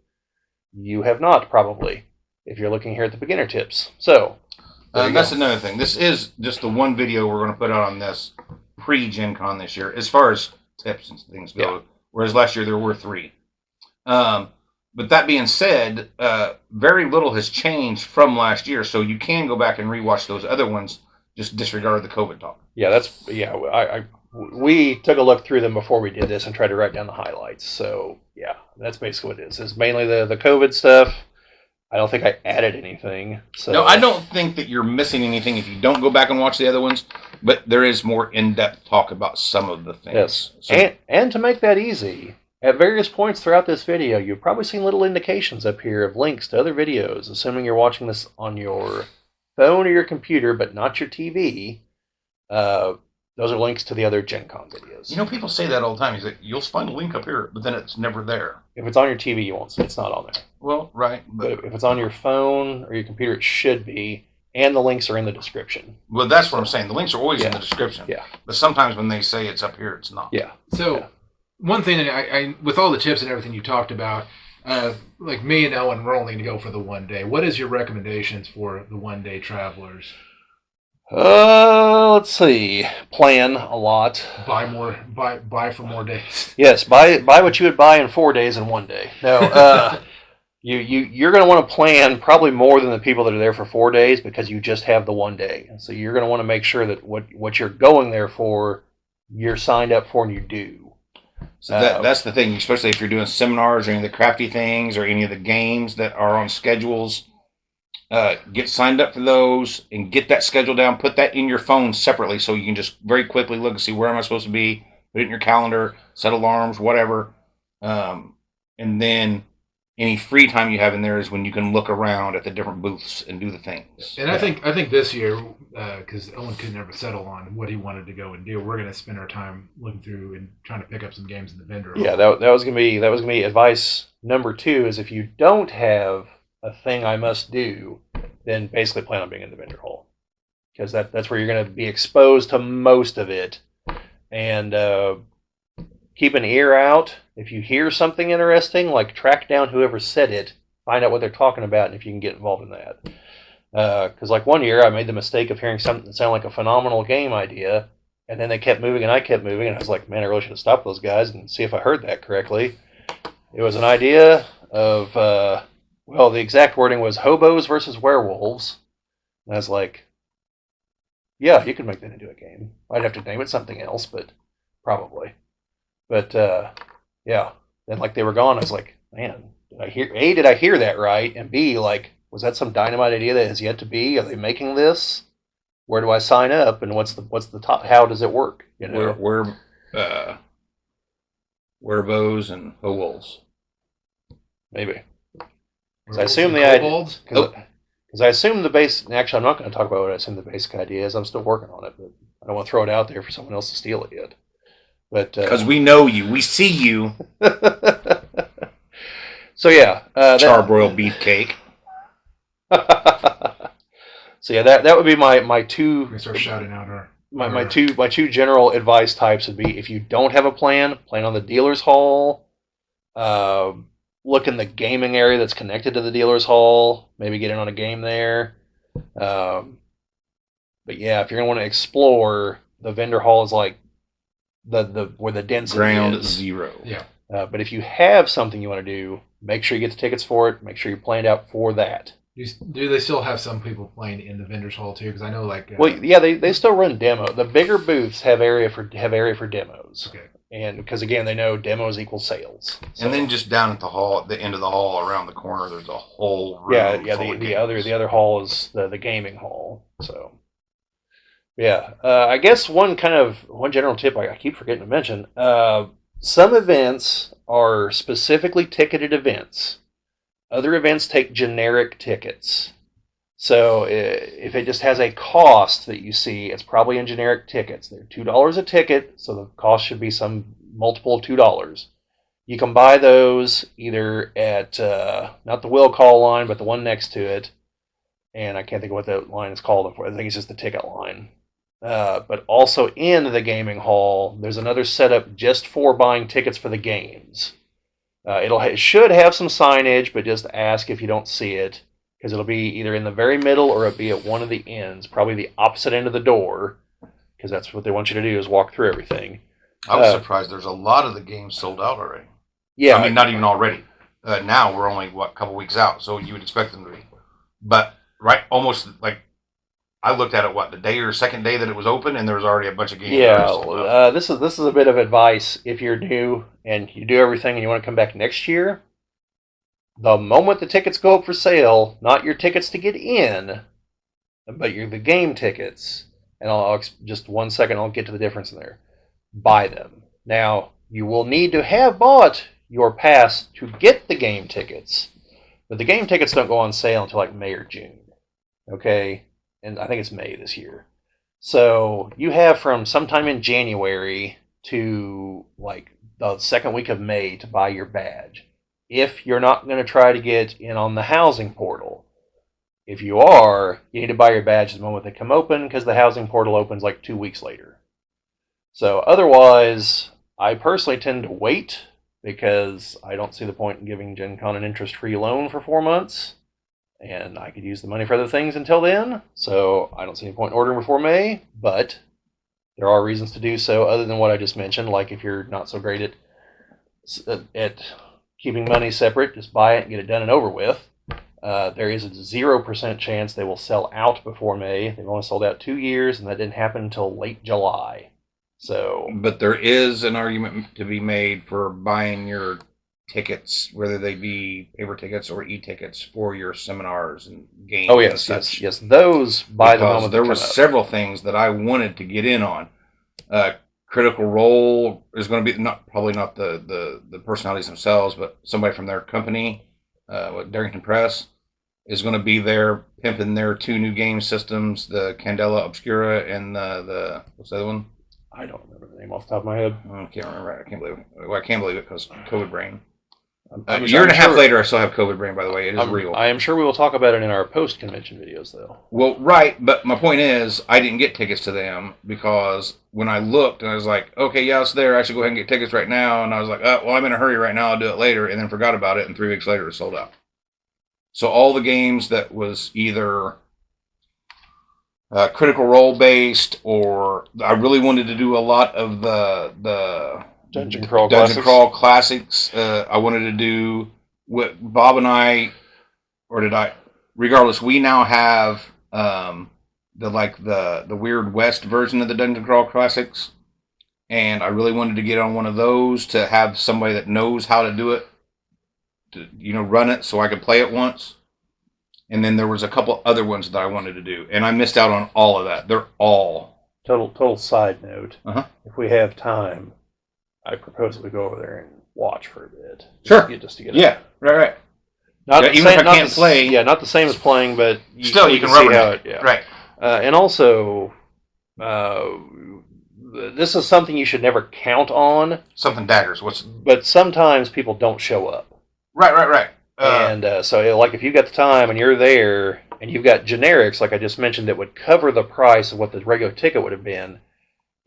you have not probably if you're looking here at the beginner tips. So that's another thing. This is just the one video we're going to put out on this pre-GenCon this year, as far as tips and things go. Yeah. Whereas last year there were 3. But that being said, very little has changed from last year, so you can go back and rewatch those other ones. Just disregard the COVID talk. Yeah, we took a look through them before we did this and tried to write down the highlights. So yeah, that's basically what it is. It's mainly the COVID stuff. I don't think I added anything. So. No, I don't think that you're missing anything if you don't go back and watch the other ones, but there is more in-depth talk about some of the things. Yes. So, and to make that easy, at various points throughout this video, you've probably seen little indications up here of links to other videos, assuming you're watching this on your phone or your computer, but not your TV. Those are links to the other GenCon videos. You know, people say that all the time. You'll find a link up here, but then it's never there. If it's on your TV, you won't see it. It's not on there. Well, right. But if it's on your phone or your computer, it should be. And the links are in the description. Well, that's what I'm saying. The links are always in the description. Yeah. But sometimes when they say it's up here, it's not. Yeah. So, one thing that I with all the tips and everything you talked about, like me and Ellen, we're only going to go for the one day. What is your recommendations for the one day travelers? Let's see. Plan a lot. Buy for more days. Yes, buy what you would buy in 4 days in 1 day. No, you're going to want to plan probably more than the people that are there for 4 days because you just have the 1 day. So you're going to want to make sure that what you're going there for, you're signed up for and you do. So that's the thing, especially if you're doing seminars or any of the crafty things or any of the games that are on schedules. Get signed up for those and get that schedule down. Put that in your phone separately so you can just very quickly look and see where am I supposed to be. Put it in your calendar, set alarms, whatever. And then any free time you have in there is when you can look around at the different booths and do the things. And I think this year, because Owen could never settle on what he wanted to go and do, we're going to spend our time looking through and trying to pick up some games in the vendor. Yeah, that was gonna be advice number 2. Is if you don't have a thing I must do, then basically plan on being in the vendor hall because that's where you're going to be exposed to most of it. And keep an ear out. If you hear something interesting, like track down whoever said it, find out what they're talking about, and if you can get involved in that. Because like one year, I made the mistake of hearing something that sounded like a phenomenal game idea, and then they kept moving, and I kept moving, and I was like, man, I really should have stopped those guys and see if I heard that correctly. It was an idea of... well, the exact wording was hobos versus werewolves. And I was like, yeah, you could make that into a game. I'd have to name it something else, but probably. But, yeah. Then, like, they were gone. I was like, man, did I hear that right? And B, like, was that some dynamite idea that has yet to be? Are they making this? Where do I sign up? And what's the top? How does it work? You know? Werebos and ho-wolves. Maybe. Because I assume the idea. Because I assume the base. Actually, I'm not going to talk about what I assume the basic idea is. I'm still working on it, but I don't want to throw it out there for someone else to steal it yet. But because we know you, we see you. So yeah, charbroiled beefcake. So yeah, that would be my 2. We start shouting out our my two general advice types would be: if you don't have a plan on the dealer's hall. Look in the gaming area that's connected to the dealer's hall. Maybe get in on a game there. But yeah, if you're gonna want to explore, the vendor hall is like the where the density ground is. zero. Yeah. But if you have something you want to do, make sure you get the tickets for it. Make sure you're planned out for that. Do they still have some people playing in the vendors hall too? Because I know, like, well, yeah, they still run demo. The bigger booths have area for demos. Okay. And because again, they know demos equal sales. So. And then just down at the end of the hall, around the corner, there's a whole room. Yeah. The other hall is the gaming hall. So, Yeah, I guess one general tip I keep forgetting to mention. Some events are specifically ticketed events. Other events take generic tickets. So if it just has a cost that you see, it's probably in generic tickets. They're $2 a ticket, so the cost should be some multiple of $2. You can buy those either at not the will call line, but the one next to it, and I can't think of what that line is called. I think it's just the ticket line. But also in the gaming hall, there's another setup just for buying tickets for the games. It should have some signage, but just ask if you don't see it, because it'll be either in the very middle or it'll be at one of the ends, probably the opposite end of the door, because that's what they want you to do is walk through everything. I was surprised. There's a lot of the games sold out already. Yeah, I mean, not even already. Now we're only a couple weeks out, so you would expect them to be. But right, almost like I looked at it, the day or second day that it was open, and there was already a bunch of games. Yeah, this is a bit of advice if you're new and you do everything and you want to come back next year. The moment the tickets go up for sale, not your tickets to get in, but the game tickets, and I'll just 1 second, I'll get to the difference in there. Buy them. Now, you will need to have bought your pass to get the game tickets, but the game tickets don't go on sale until like May or June. Okay? And I think it's May this year. So you have from sometime in January to like the second week of May to buy your badge. If you're not going to try to get in on the housing portal. If you are, you need to buy your badge the moment they come open, because the housing portal opens like 2 weeks later. So otherwise, I personally tend to wait, because I don't see the point in giving GenCon an interest-free loan for 4 months. And I could use the money for other things until then, so I don't see any point in ordering before May, but there are reasons to do so other than what I just mentioned, like if you're not so great at keeping money separate, just buy it and get it done and over with. There is a 0% chance they will sell out before May. They've only sold out 2 years, and that didn't happen until late July. But there is an argument to be made for buying your tickets, whether they be paper tickets or e-tickets, for your seminars and games. Oh yes, and such. yes. Those by the moment there were several things that I wanted to get in on. Critical Role is going to be probably not the personalities themselves, but somebody from their company, Darrington Press, is going to be there pimping their 2 new game systems, the Candela Obscura and the what's the other one? I don't remember the name off the top of my head. I can't remember. I can't believe it. Well, I can't believe it because COVID brain. A year and a half later, I still have COVID brain, by the way. It is real. I am sure we will talk about it in our post-convention videos, though. Well, right, but my point is, I didn't get tickets to them because when I looked, and I was like, okay, yeah, it's there. I should go ahead and get tickets right now. And I was like, well, I'm in a hurry right now. I'll do it later. And then forgot about it, and 3 weeks later, it was sold out. So all the games that was either Critical Role based, or I really wanted to do a lot of the Dungeon Crawl Classics. I wanted to do what Bob and I, or did I? Regardless, we now have the Weird West version of the Dungeon Crawl Classics, and I really wanted to get on one of those to have somebody that knows how to do it, to run it, so I could play it once. And then there was a couple other ones that I wanted to do, and I missed out on all of that. They're all total side note. Uh-huh. If we have time, I propose that we go over there and watch for a bit. Sure. Just to get right. Not even if I can't play. Yeah, not the same as playing, but you can see how it. Yeah. Right. And also, this is something you should never count on. Something daggers. But sometimes people don't show up. Right. So, like, if you've got the time and you're there, and you've got generics, like I just mentioned, that would cover the price of what the regular ticket would have been.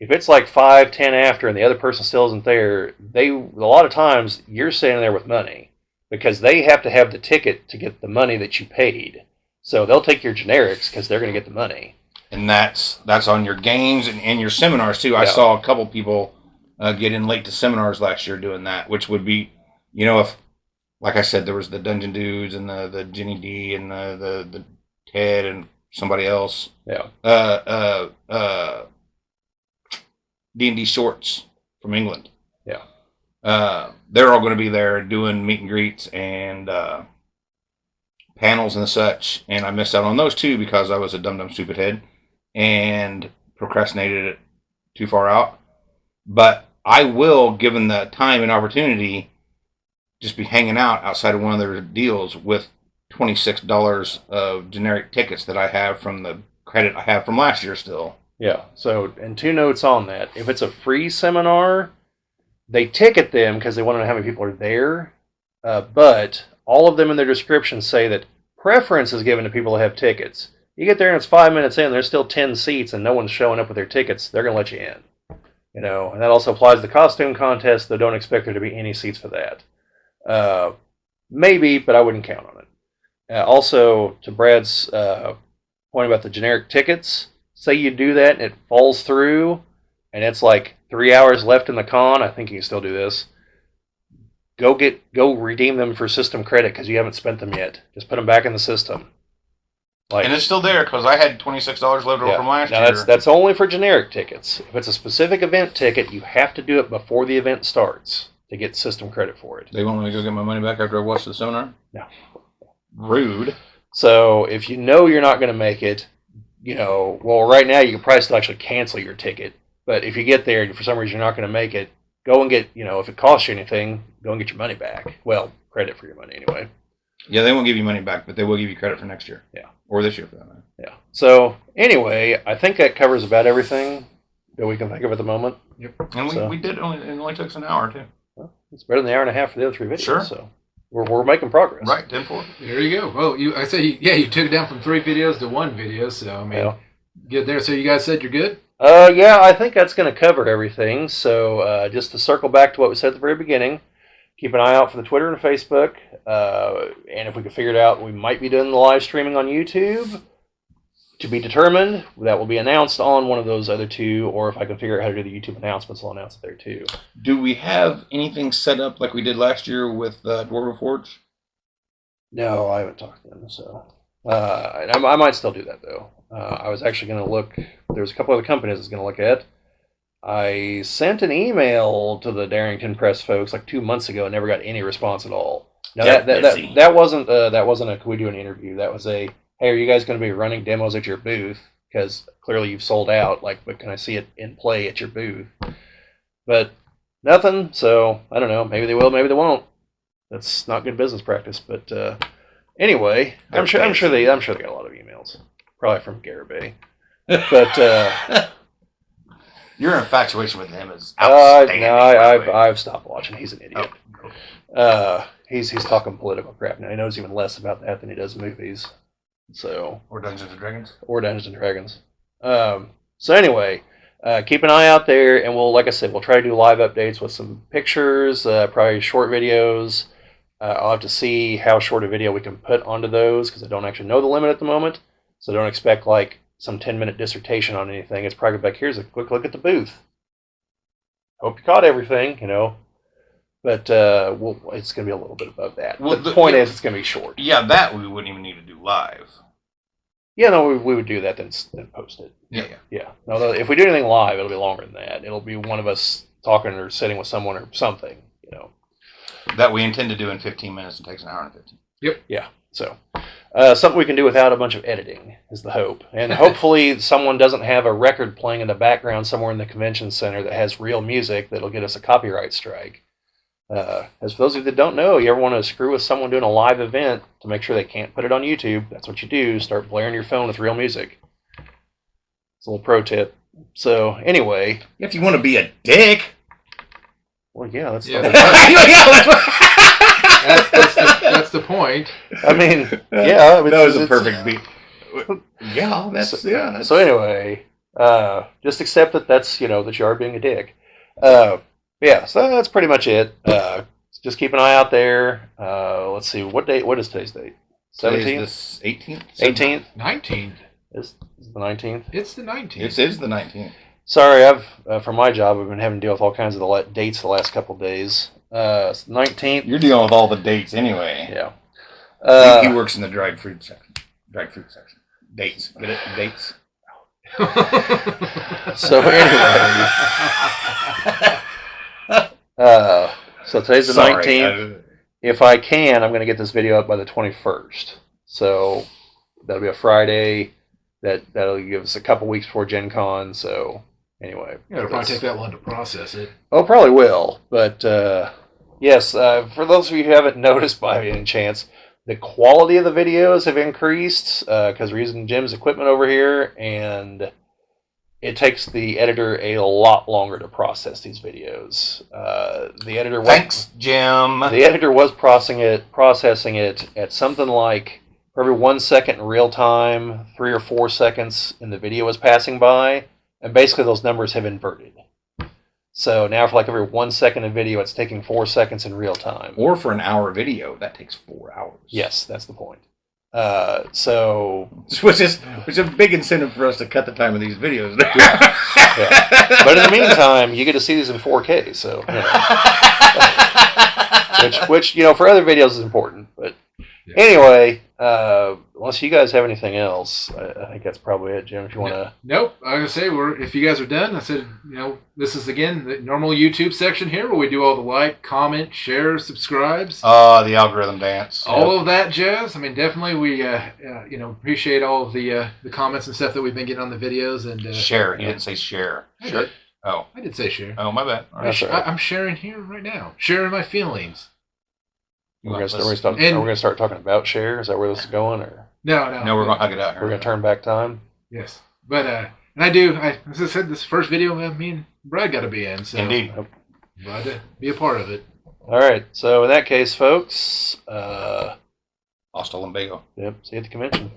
If it's like 5-10 after, and the other person still isn't there, a lot of times you're sitting there with money because they have to have the ticket to get the money that you paid. So they'll take your generics because they're going to get the money. And that's on your games and your seminars too. Yeah. I saw a couple people get in late to seminars last year doing that, which would be, if, like I said, there was the Dungeon Dudes and the Jenny D and the Ted and somebody else. Yeah. D&D Shorts from England. Yeah. They're all going to be there doing meet and greets and panels and such. And I missed out on those too because I was a dumb stupid head. And procrastinated it too far out. But I will, given the time and opportunity, just be hanging out outside of one of their deals with $26 of generic tickets that I have from the credit I have from last year still. Yeah. So, and 2 notes on that. If it's a free seminar, they ticket them because they want to know how many people are there. But all of them in their descriptions say that preference is given to people who have tickets. You get there and it's 5 minutes in, there's still 10 seats and no one's showing up with their tickets. They're going to let you in. And that also applies to the costume contest, though don't expect there to be any seats for that. Maybe, but I wouldn't count on it. Also, to Brad's point about the generic tickets, say you do that and it falls through and it's like 3 hours left in the con, I think you can still do this. Go redeem them for system credit because you haven't spent them yet. Just put them back in the system. And it's still there because I had $26 left over from last year. That's only for generic tickets. If it's a specific event ticket, you have to do it before the event starts to get system credit for it. They won't let me go get my money back after I watched the seminar? No. Rude. So if you know you're not going to make it, right now you can probably still actually cancel your ticket. But if you get there and for some reason you're not going to make it, go and get, if it costs you anything, go and get your money back. Well, credit for your money anyway. Yeah, they won't give you money back, but they will give you credit for next year. Yeah. Or this year for that matter. Yeah. So anyway, I think that covers about everything that we can think of at the moment. Yep. And we did it only took us an hour too. Well, it's better than the hour and a half for the other 3 videos. Sure. So we're making progress. Right, 10-4. There you go. Well, you took it down from 3 videos to 1 video, so I mean, good there. So you guys said you're good? Yeah, I think that's going to cover everything. So just to circle back to what we said at the very beginning, keep an eye out for the Twitter and Facebook. And if we can figure it out, we might be doing the live streaming on YouTube. To be determined. That will be announced on one of those other 2, or if I can figure out how to do the YouTube announcements, I'll announce it there too. Do we have anything set up like we did last year with Dwarven Forge? No, I haven't talked to them, so I might still do that though. I was actually going to look. There's a couple other companies I was going to look at. I sent an email to the Darrington Press folks like 2 months ago and never got any response at all. Now that wasn't a can we do an interview? That was a hey, are you guys going to be running demos at your booth? Because clearly you've sold out. But can I see it in play at your booth? But nothing. So I don't know. Maybe they will. Maybe they won't. That's not good business practice. But anyway, I'm sure they got a lot of emails, probably from Garibay. But your infatuation with him is outstanding. No, I've stopped watching. He's an idiot. Oh. He's talking political crap now. He knows even less about that than he does movies. So or Dungeons and Dragons. So anyway, keep an eye out there, and we'll try to do live updates with some pictures, probably short videos. I'll have to see how short a video we can put onto those because I don't actually know the limit at the moment. So don't expect like some 10-minute dissertation on anything. It's probably like, here's a quick look at the booth. Hope you caught everything, But it's going to be a little bit above that. Well, the point is, it's going to be short. Yeah, that we wouldn't even need to do live. Yeah, no, we would do that, then post it. Yeah. No, if we do anything live, it'll be longer than that. It'll be one of us talking or sitting with someone or something, That we intend to do in 15 minutes and takes an hour and 15. Yep. Yeah, so something we can do without a bunch of editing is the hope. And hopefully someone doesn't have a record playing in the background somewhere in the convention center that has real music that'll get us a copyright strike. As for those of you that don't know, you ever want to screw with someone doing a live event to make sure they can't put it on YouTube, that's what you do. Start blaring your phone with real music. It's a little pro tip. So, anyway. If you want to be a dick. Well, yeah, that's that's the point. I mean, yeah. That was a perfect beat. Yeah, that's... So anyway, just accept that that's, that you are being a dick. Yeah, so that's pretty much it. Just keep an eye out there. Let's see, what is today's date? 17th? 18th? 18th? 19th. Is the 19th? It's the 19th. It is the 19th. Sorry, I've for my job, I've been having to deal with all kinds of the dates the last couple of days. It's the 19th. You're dealing with all the dates anyway. Yeah. He works in the dried fruit section. Dates. Get it? Dates. So anyway. So today's the 19th. If I can, I'm going to get this video up by the 21st. So that'll be a Friday. that'll give us a couple weeks before GenCon. So anyway, Yeah, it'll probably take that long to process it. Oh, probably will. But yes, for those of you who haven't noticed by any chance, the quality of the videos have increased because we're using Jim's equipment over here, and it takes the editor a lot longer to process these videos. The editor Thanks, Jim. The editor was processing it at something like for every 1 second in real time, 3 or 4 seconds in the video was passing by, and basically those numbers have inverted. So now for like every 1 second of video, it's taking 4 seconds in real time. Or for an hour video, that takes 4 hours. Yes, that's the point. So which is a big incentive for us to cut the time of these videos. yeah. But in the meantime, you get to see these in 4K. So which for other videos is important. But anyway, unless you guys have anything else, I think that's probably it, Jim. If you want to. Nope. I was gonna say if you guys are done, I said this is again the normal YouTube section here where we do all the like, comment, share, subscribes. The algorithm dance. All of that jazz. I mean, definitely we appreciate all of the comments and stuff that we've been getting on the videos and share. He didn't say share. Sure. Oh, I did say share. Oh, my bad. That's all right. I'm sharing here right now. Sharing my feelings. We're going to start talking about share. Is that where this is going, or no? We're going to hug it out here. We're going to turn back time. Yes, but and as I said, this first video, me and Brad got to be in. So Indeed, glad to be a part of it. All right. So in that case, folks, hasta lumbago. Yep. See you at the convention.